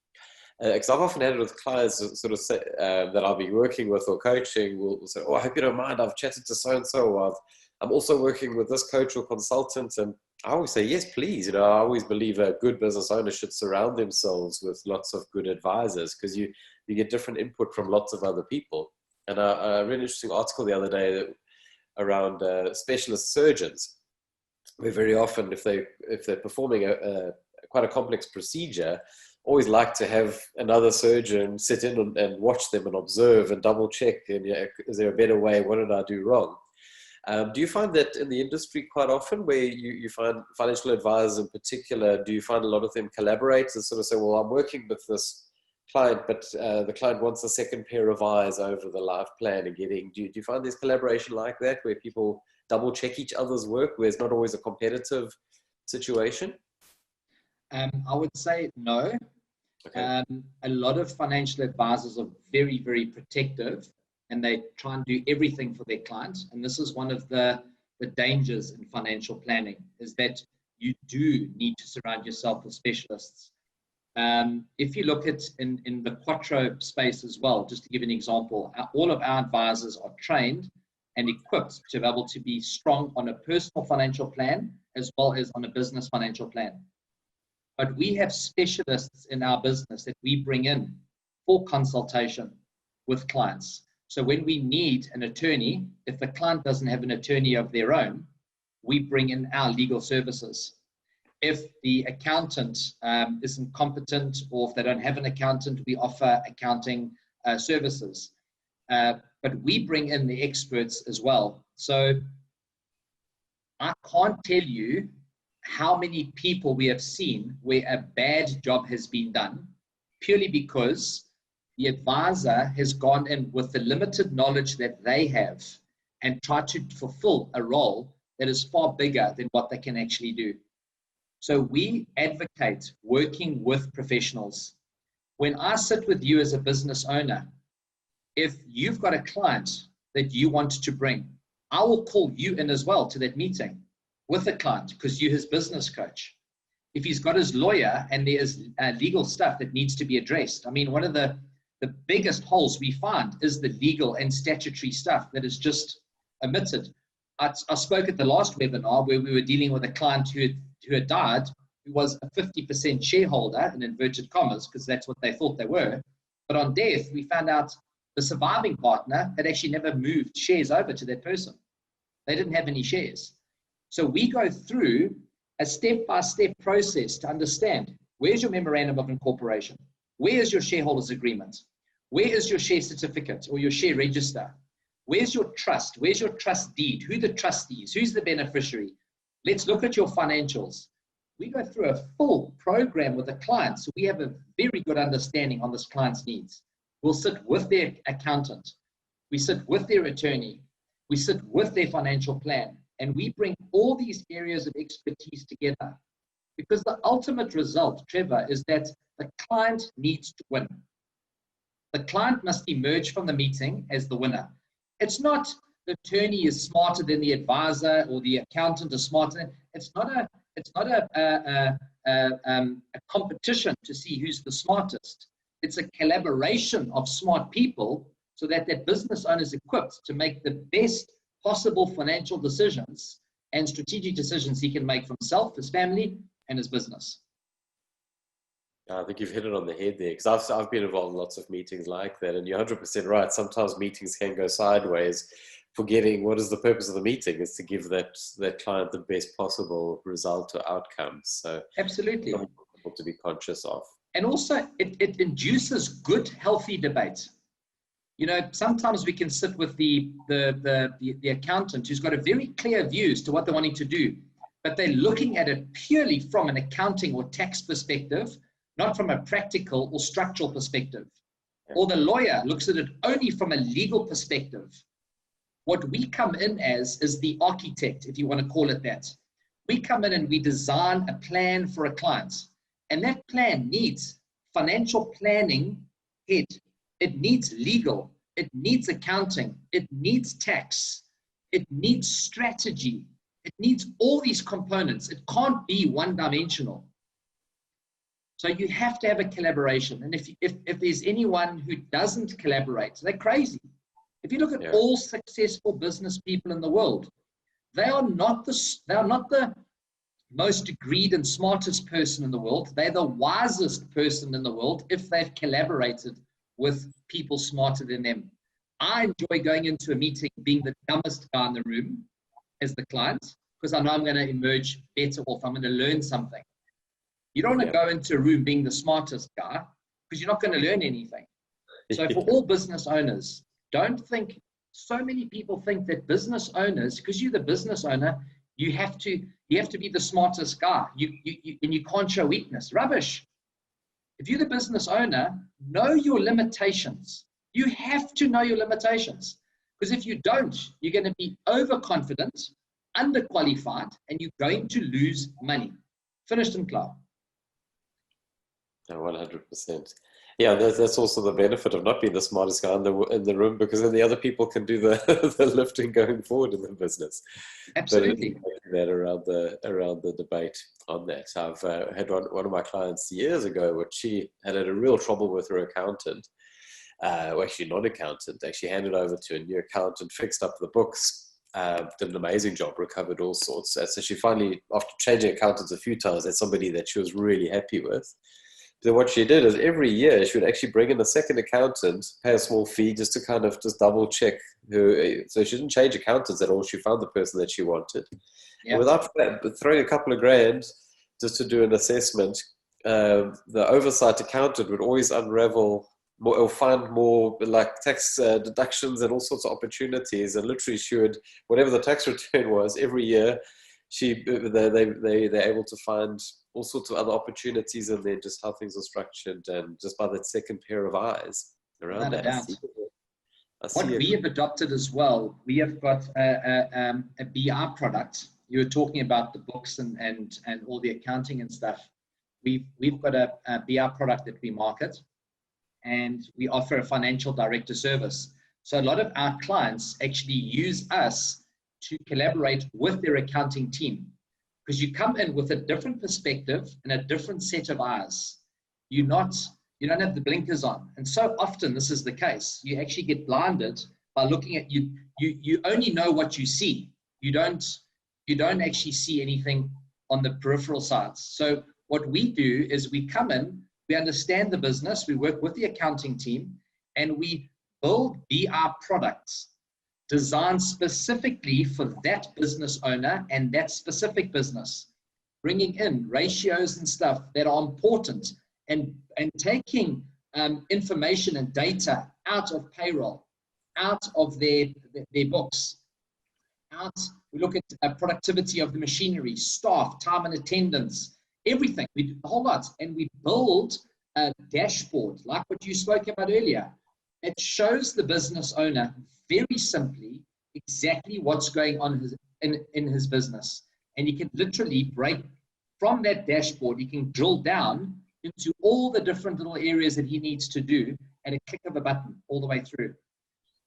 Because I've often had it with clients sort of say, that I'll be working with or coaching will say, oh, I hope you don't mind, I've chatted to so-and-so, or I'm also working with this coach or consultant. And I always say, yes, please. I always believe a good business owner should surround themselves with lots of good advisors, because you get different input from lots of other people. And I read an interesting article the other day around specialist surgeons, where very often if they're performing quite a complex procedure, always like to have another surgeon sit in and watch them and observe and double check. And is there a better way? What did I do wrong? Do you find that in the industry quite often, where you find financial advisors in particular, do you find a lot of them collaborate and sort of say, well, I'm working with this client, but the client wants a second pair of eyes over the life plan and getting, do you find there's collaboration like that, where people double check each other's work, where it's not always a competitive situation? I would say no. Okay. A lot of financial advisors are very, very protective, and they try and do everything for their clients. And this is one of the dangers in financial planning, is that you do need to surround yourself with specialists. If you look at in the Quattro space as well, just to give an example, all of our advisors are trained and equipped to be able to be strong on a personal financial plan as well as on a business financial plan. But we have specialists in our business that we bring in for consultation with clients. So when we need an attorney, if the client doesn't have an attorney of their own, we bring in our legal services. If the accountant isn't competent, or if they don't have an accountant, we offer accounting services. But we bring in the experts as well. So I can't tell you how many people we have seen where a bad job has been done, purely because the advisor has gone in with the limited knowledge that they have and tried to fulfill a role that is far bigger than what they can actually do. So we advocate working with professionals. When I sit with you as a business owner, if you've got a client that you want to bring, I will call you in as well to that meeting with the client, because you're his business coach. If he's got his lawyer and there is legal stuff that needs to be addressed, I mean, one of the biggest holes we find is the legal and statutory stuff that is just omitted. I spoke at the last webinar where we were dealing with a client who had died, who was a 50% shareholder, in inverted commas, because that's what they thought they were. But on death, we found out the surviving partner had actually never moved shares over to that person. They didn't have any shares. So we go through a step-by-step process to understand, where's your memorandum of incorporation? Where is your shareholders agreement? Where is your share certificate or your share register? Where's your trust? Where's your trust deed? Who are the trustees? Who's the beneficiary? Let's look at your financials. We go through a full program with the client, so we have a very good understanding on this client's needs. We'll sit with their accountant. We sit with their attorney. We sit with their financial plan. And we bring all these areas of expertise together, because the ultimate result, Trevor, is that the client needs to win. The client must emerge from the meeting as the winner. It's not the attorney is smarter than the advisor or the accountant is smarter. It's not a competition to see who's the smartest. It's a collaboration of smart people, so that that business owner is equipped to make the best possible financial decisions and strategic decisions he can make for himself, his family, and his business. I think you've hit it on the head there, because I've been involved in lots of meetings like that, and you're 100% right. Sometimes meetings can go sideways, forgetting what is the purpose of the meeting is to give that client the best possible result or outcome. So Absolutely. Something to be conscious of. And also it induces good, healthy debate. You know, sometimes we can sit with the accountant who's got a very clear view as to what they're wanting to do, but they're looking at it purely from an accounting or tax perspective, not from a practical or structural perspective. Or the lawyer looks at it only from a legal perspective. What we come in as is the architect, if you want to call it that. We come in and we design a plan for a client. And that plan needs financial planning head. It needs legal. It needs accounting. It needs tax. It needs strategy. It needs all these components. It can't be one-dimensional. So you have to have a collaboration. And if there's anyone who doesn't collaborate, they're crazy. If you look at all successful business people in the world, they are not the most degreed and smartest person in the world. They're the wisest person in the world if they've collaborated with people smarter than them. I enjoy going into a meeting being the dumbest guy in the room as the client, because I know I'm going to emerge better off. I'm going to learn something. You don't want to go into a room being the smartest guy, because you're not going to learn anything. So for all business owners, don't think, so many people think that business owners, because you're the business owner, you have to be the smartest guy. And you can't show weakness. Rubbish. If you're the business owner, know your limitations. You have to know your limitations. Because if you don't, you're going to be overconfident, underqualified, and you're going to lose money. Finished and clear. 100%. Yeah, that's also the benefit of not being the smartest guy in the room, because then the other people can do the lifting going forward in the business. Absolutely. That around the debate on that. I've had one of my clients years ago, which she had a real trouble with her accountant. Well, actually non-accountant, actually handed over to a new accountant, fixed up the books, did an amazing job, recovered all sorts. So she finally, after changing accountants a few times, had somebody that she was really happy with. Then what she did is every year she would actually bring in a second accountant, pay a small fee just to kind of just double check her. So she didn't change accountants at all. She found the person that she wanted. Yeah. Without throwing a couple of grand just to do an assessment, the oversight accountant would always unravel more, or find more like tax deductions and all sorts of opportunities. And literally she would, whatever the tax return was every year, they're able to find all sorts of other opportunities, and then just how things are structured, and just by that second pair of eyes around that. What we have adopted as well, we have got a BR product. You were talking about the books and all the accounting and stuff. We've got a BR product that we market, and we offer a financial director service. So a lot of our clients actually use us to collaborate with their accounting team, because you come in with a different perspective and a different set of eyes. You don't have the blinkers on. And so often this is the case. You actually get blinded by looking at you. You only know what you see. You don't actually see anything on the peripheral sides. So what we do is we come in, we understand the business, we work with the accounting team, and we build BR products designed specifically for that business owner and that specific business, bringing in ratios and stuff that are important, and taking information and data out of payroll, out of their books, we look at productivity of the machinery, staff, time and attendance, everything, we do a whole lot, and we build a dashboard like what you spoke about earlier. It shows the business owner very simply exactly what's going on in his business. And he can literally break from that dashboard, he can drill down into all the different little areas that he needs to do at a click of a button all the way through.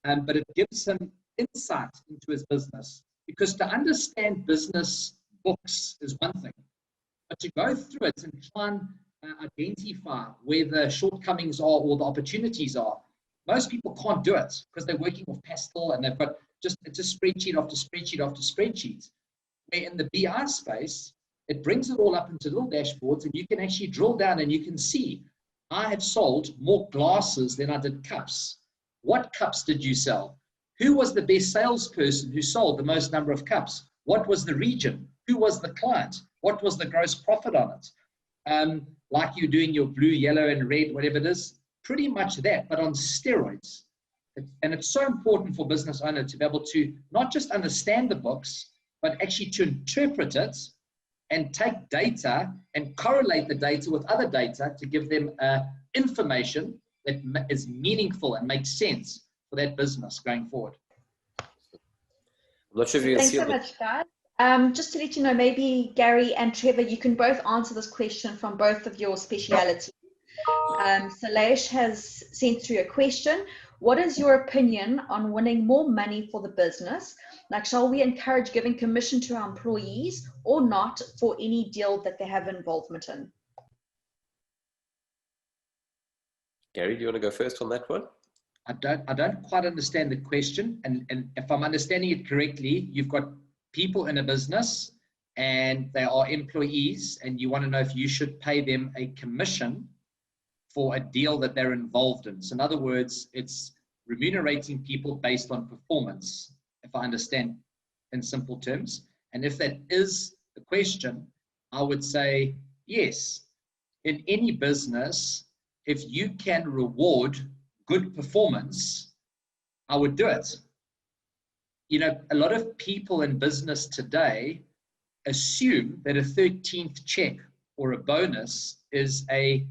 But it gives him insight into his business, because to understand business books is one thing, but to go through it and try and identify where the shortcomings are or the opportunities are, most people can't do it because they're working with pastel and they've got it's just spreadsheet after spreadsheet after spreadsheet. Where in the BI space, it brings it all up into little dashboards, and you can actually drill down and you can see, I have sold more glasses than I did cups. What cups did you sell? Who was the best salesperson who sold the most number of cups? What was the region? Who was the client? What was the gross profit on it? Like you're doing your blue, yellow, and red, whatever it is, pretty much that, but on steroids. And it's so important for business owner to be able to not just understand the books, but actually to interpret it and take data and correlate the data with other data to give them information that is meaningful and makes sense for that business going forward. I'm not sure if you can Thanks see so much, guys. Just to let you know, maybe Gary and Trevor, you can both answer this question from both of your specialities. Salesh has sent through a question. What is your opinion on winning more money for the business? Like, shall we encourage giving commission to our employees or not for any deal that they have involvement in? Gary, do you want to go first on that one? I don't quite understand the question. And if I'm understanding it correctly, you've got people in a business and they are employees, and you want to know if you should pay them a commission for a deal that they're involved in. So in other words, it's remunerating people based on performance, if I understand in simple terms. And if that is the question, I would say yes. In any business, if you can reward good performance, I would do it. You know, a lot of people in business today assume that a 13th check or a bonus is a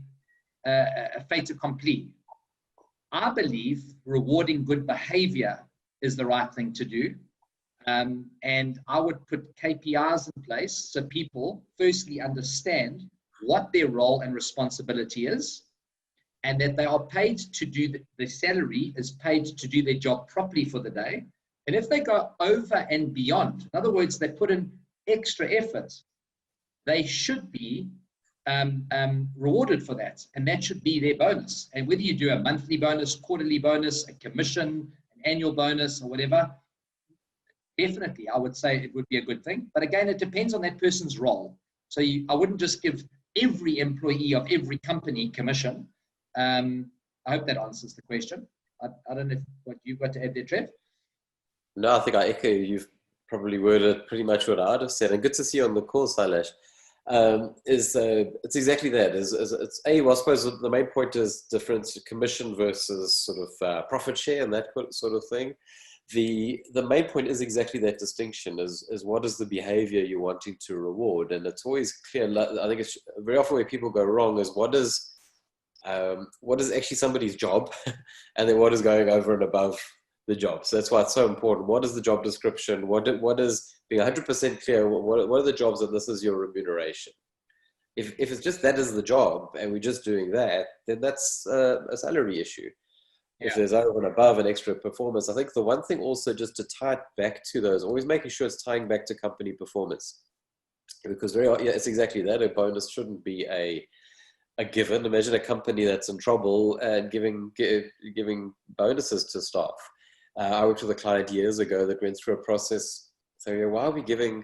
fait accompli. I believe rewarding good behavior is the right thing to do. And I would put KPIs in place so people firstly understand what their role and responsibility is, and that they are paid to do, the salary is paid to do their job properly for the day. And if they go over and beyond, in other words, they put in extra effort, they should be rewarded for that. And that should be their bonus. And whether you do a monthly bonus, quarterly bonus, a commission, an annual bonus, or whatever, definitely, I would say it would be a good thing. But again, it depends on that person's role. So I wouldn't just give every employee of every company commission. I hope that answers the question. I don't know what you've got to add there, Trev. No, I think I echo you. You've probably worded pretty much what I'd have said. And good to see you on the call, Sailesh. It's exactly that. It's well, I suppose the main point is difference commission versus sort of profit share and that sort of thing. The main point is exactly that distinction is what is the behavior you're wanting to reward. And it's always clear. I think it's very often where people go wrong is what is actually somebody's job and then what is going over and above the job. So that's why it's so important. What is the job description? What is being 100% clear? What are the jobs, and this is your remuneration? If it's just that is the job and we're just doing that, then that's a salary issue. Yeah. If there's over and above an extra performance, I think the one thing also just to tie it back to those, always making sure it's tying back to company performance, because it's exactly that. A bonus shouldn't be a given. Imagine a company that's in trouble and giving bonuses to staff. I worked with a client years ago that went through a process. So why are we giving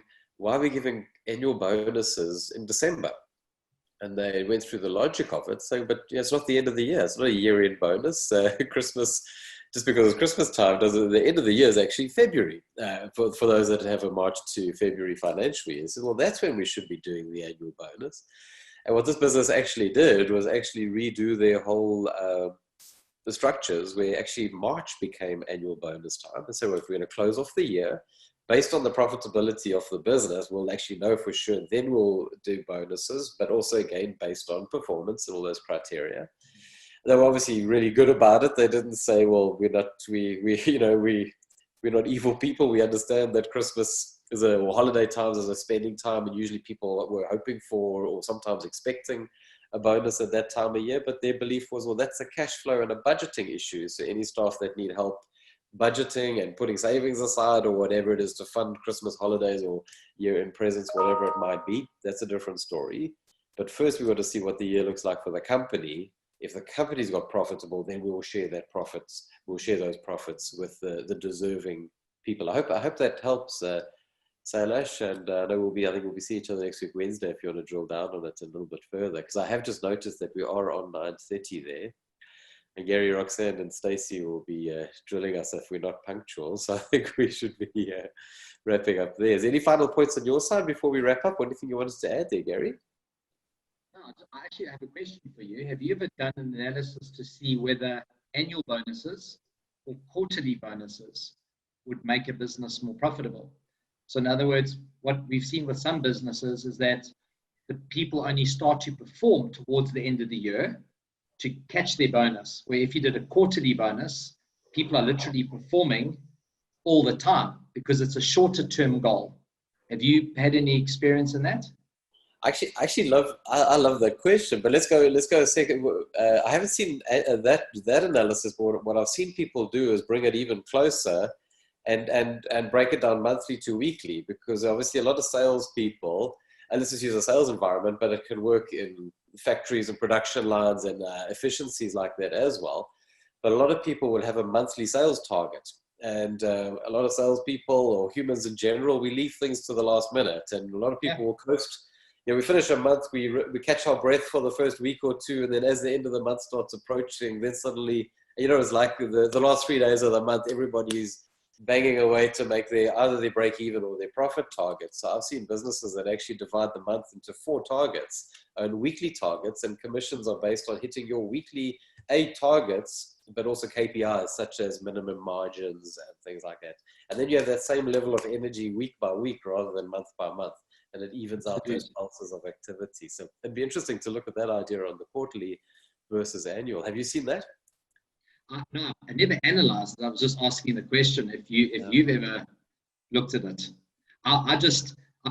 annual bonuses in December? And they went through the logic of it, saying, but it's not the end of the year. It's not a year-end bonus. Christmas, just because it's Christmas time, the end of the year is actually February for those that have a March to February financial year. So, well, that's when we should be doing the annual bonus. And what this business actually did was actually redo their whole the structures where actually March became annual bonus time. And so if we're going to close off the year, based on the profitability of the business, we'll actually know for sure, then we'll do bonuses, but also again, based on performance and all those criteria. They were obviously really good about it. They didn't say, well, we're not evil people. We understand that Christmas or holiday times is a spending time, and usually people were hoping for or sometimes expecting a bonus at that time of year, but their belief was, well, that's a cash flow and a budgeting issue. So any staff that need help budgeting and putting savings aside or whatever it is to fund Christmas holidays or year-end presents, whatever it might be, that's a different story. But first we got to see what the year looks like for the company. If the company's got profitable, then we will share that profits. We'll share those profits with the deserving people. I hope that helps, Sailesh, and I think we'll be seeing each other next week Wednesday if you want to drill down on it a little bit further, because I have just noticed that we are on 9:30 there, and Gary, Roxanne, and Stacey will be drilling us if we're not punctual. So I think we should be wrapping up there. Is there any final points on your side before we wrap up? Anything you wanted to add there, Gary? No, I actually have a question for you. Have you ever done an analysis to see whether annual bonuses or quarterly bonuses would make a business more profitable? So in other words, what we've seen with some businesses is that the people only start to perform towards the end of the year to catch their bonus, where if you did a quarterly bonus, people are literally performing all the time because it's a shorter term goal. Have you had any experience in that? I love that question, but let's go a second. I haven't seen that analysis, but what I've seen people do is bring it even closer and break it down monthly to weekly, because obviously a lot of salespeople, and let's just use a sales environment, but it can work in factories and production lines and efficiencies like that as well. But a lot of people will have a monthly sales target. And a lot of salespeople or humans in general, we leave things to the last minute, and a lot of people will coast. We finish a month, we catch our breath for the first week or two, and then as the end of the month starts approaching, then suddenly, it's like the last 3 days of the month, everybody's banging away to make either their break even or their profit targets. So I've seen businesses that actually divide the month into 4 targets and weekly targets, and commissions are based on hitting your weekly targets, but also KPIs such as minimum margins and things like that. And then you have that same level of energy week by week rather than month by month. And it evens out those pulses of activity. So it'd be interesting to look at that idea on the quarterly versus annual. Have you seen that? No, I never analyzed it. I was just asking the question if you've ever looked at it. I've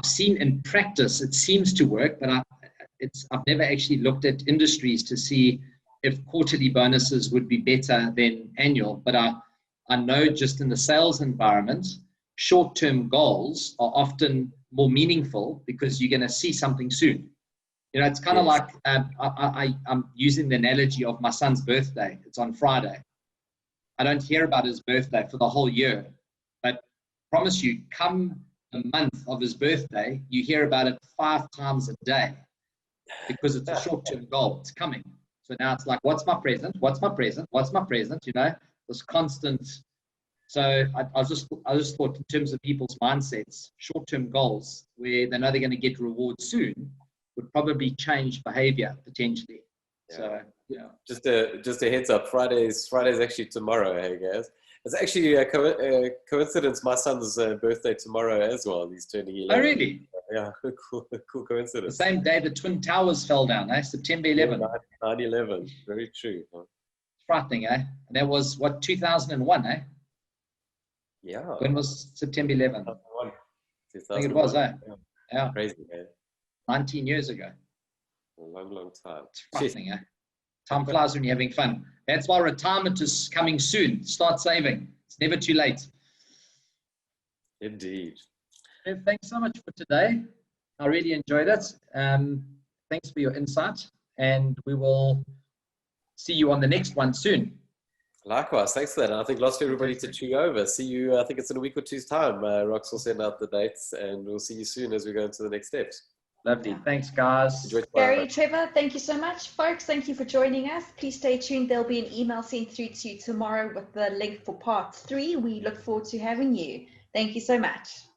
seen in practice it seems to work, but I've never actually looked at industries to see if quarterly bonuses would be better than annual. But I know just in the sales environment, short-term goals are often more meaningful because you're going to see something soon. It's kind of like I'm using the analogy of my son's birthday. It's on Friday. I don't hear about his birthday for the whole year, but I promise you, come the month of his birthday, you hear about it 5 times a day because it's a short-term goal. It's coming. So now it's like, what's my present? What's my present? What's my present? This constant. So I just thought in terms of people's mindsets, short-term goals where they know they're going to get rewards soon would probably change behavior potentially. Yeah. So just a heads up, Friday's actually tomorrow, hey guys. It's actually a coincidence. My son's birthday tomorrow as well. He's turning 11. Oh really? Yeah, cool coincidence. The same day the Twin Towers fell down, September 11. 9/11. Very true. It's frightening, And that was what, 2001, Yeah. When was September 11? 2001. I think it was, Yeah. Crazy, man. 19 years ago. A long time. It's frightening, Time flies when you're having fun. That's why retirement is coming soon. Start saving. It's never too late. Indeed. Thanks so much for today. I really enjoyed it. Thanks for your insight, and we will see you on the next one soon. Likewise, thanks for that. And I think lots of everybody to chew over. See you, I think it's in a week or two's time. Rox will send out the dates, and we'll see you soon as we go into the next steps. Lovely. Thanks, guys. Gary, Trevor, thank you so much. Folks, thank you for joining us. Please stay tuned. There'll be an email sent through to you tomorrow with the link for part 3. We look forward to having you. Thank you so much.